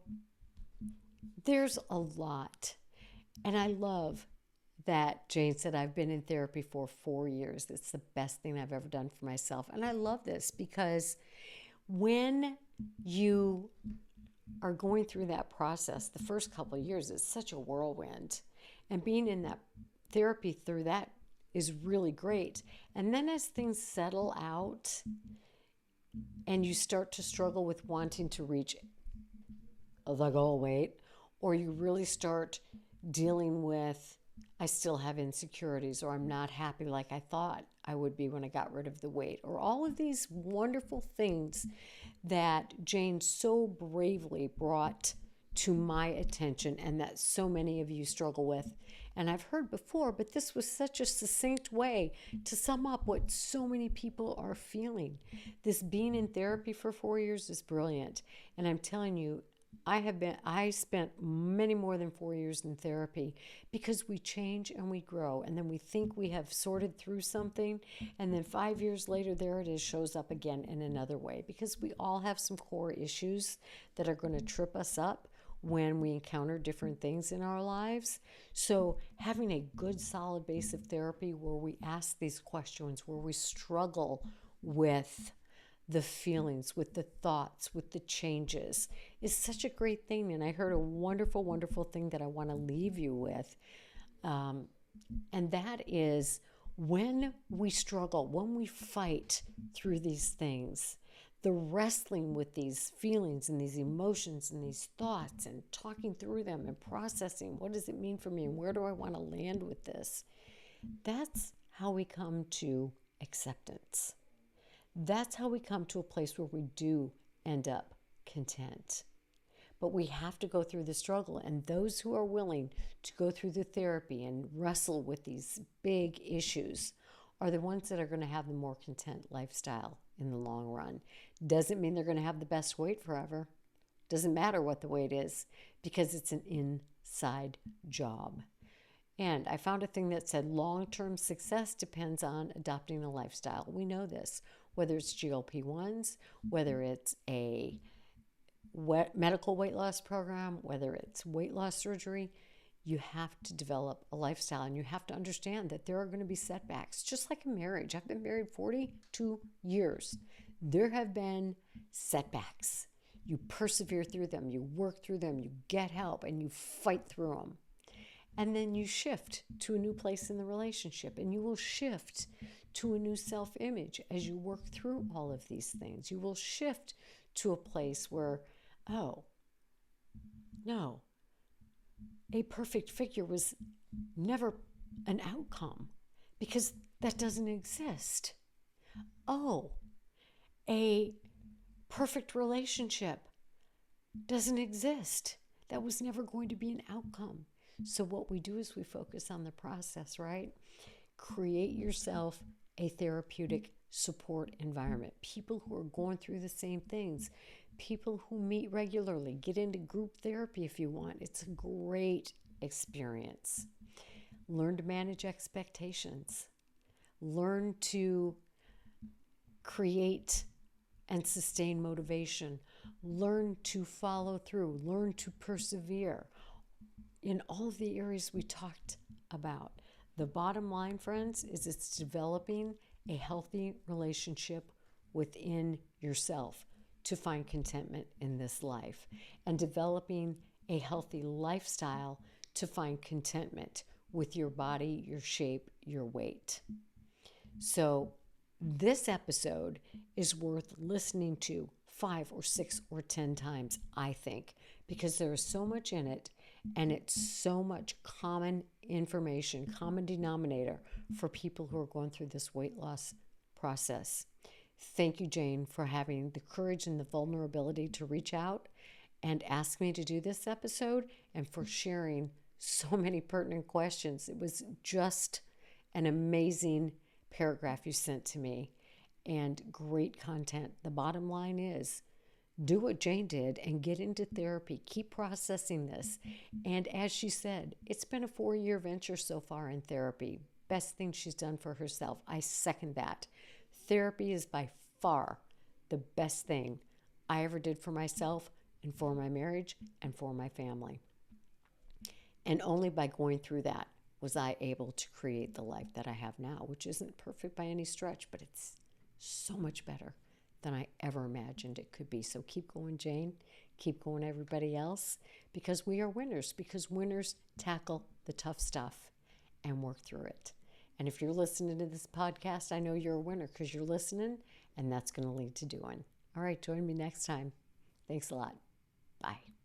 there's a lot. And I love that Jane said, I've been in therapy for 4 years. It's the best thing I've ever done for myself. And I love this because when you are going through that process, the first couple of years is such a whirlwind. And being in that therapy through that is really great. And then as things settle out and you start to struggle with wanting to reach the goal weight, or you really start dealing with, I still have insecurities, or I'm not happy like I thought I would be when I got rid of the weight, or all of these wonderful things that Jane so bravely brought to my attention and that so many of you struggle with. And I've heard before, but this was such a succinct way to sum up what so many people are feeling. This being in therapy for 4 years is brilliant. And I'm telling you, I spent many more than 4 years in therapy because we change and we grow. And then we think we have sorted through something. And then 5 years later, there it is, shows up again in another way. Because we all have some core issues that are going to trip us up when we encounter different things in our lives. So having a good solid base of therapy where we ask these questions, where we struggle with the feelings, with the thoughts, with the changes, is such a great thing. And I heard a wonderful, wonderful thing that I want to leave you with. And that is when we struggle, when we fight through these things, the wrestling with these feelings and these emotions and these thoughts and talking through them and processing, what does it mean for me and where do I want to land with this? That's how we come to acceptance. That's how we come to a place where we do end up content. But we have to go through the struggle. And those who are willing to go through the therapy and wrestle with these big issues are the ones that are going to have the more content lifestyle in the long run. Doesn't mean they're going to have the best weight forever. Doesn't matter what the weight is because it's an inside job. And I found a thing that said long-term success depends on adopting a lifestyle. We know this, whether it's GLP-1s, whether it's a medical weight loss program, whether it's weight loss surgery, you have to develop a lifestyle and you have to understand that there are going to be setbacks, just like a marriage. I've been married 42 years. There have been setbacks. You persevere through them, you work through them, you get help, and you fight through them. And then you shift to a new place in the relationship, and you will shift to a new self-image as you work through all of these things. You will shift to a place where, oh, No, a perfect figure was never an outcome because that doesn't exist. Oh, a perfect relationship doesn't exist. That was never going to be an outcome. So what we do is we focus on the process, right? Create yourself a therapeutic support environment. People who are going through the same things, people who meet regularly, get into group therapy if you want. It's a great experience. Learn to manage expectations. Learn to create and sustain motivation. Learn to follow through. Learn to persevere in all of the areas we talked about. The bottom line, friends, is it's developing a healthy relationship within yourself to find contentment in this life, and developing a healthy lifestyle to find contentment with your body, your shape, your weight. So this episode is worth listening to 5 or 6 or 10 times, I think, because there is so much in it, and it's so much common information, common denominator for people who are going through this weight loss process. Thank you, Jane, for having the courage and the vulnerability to reach out and ask me to do this episode, and for sharing so many pertinent questions. It was just an amazing paragraph you sent to me, and great content. The bottom line is, do what Jane did and get into therapy. Keep processing this. And as she said, it's been a 4-year venture so far in therapy. Best thing she's done for herself. I second that. Therapy is by far the best thing I ever did for myself and for my marriage and for my family. And only by going through that was I able to create the life that I have now, which isn't perfect by any stretch, but it's so much better than I ever imagined it could be. So keep going, Jane. Keep going, everybody else, because we are winners, because winners tackle the tough stuff and work through it. And if you're listening to this podcast, I know you're a winner because you're listening, and that's going to lead to doing. All right, join me next time. Thanks a lot. Bye.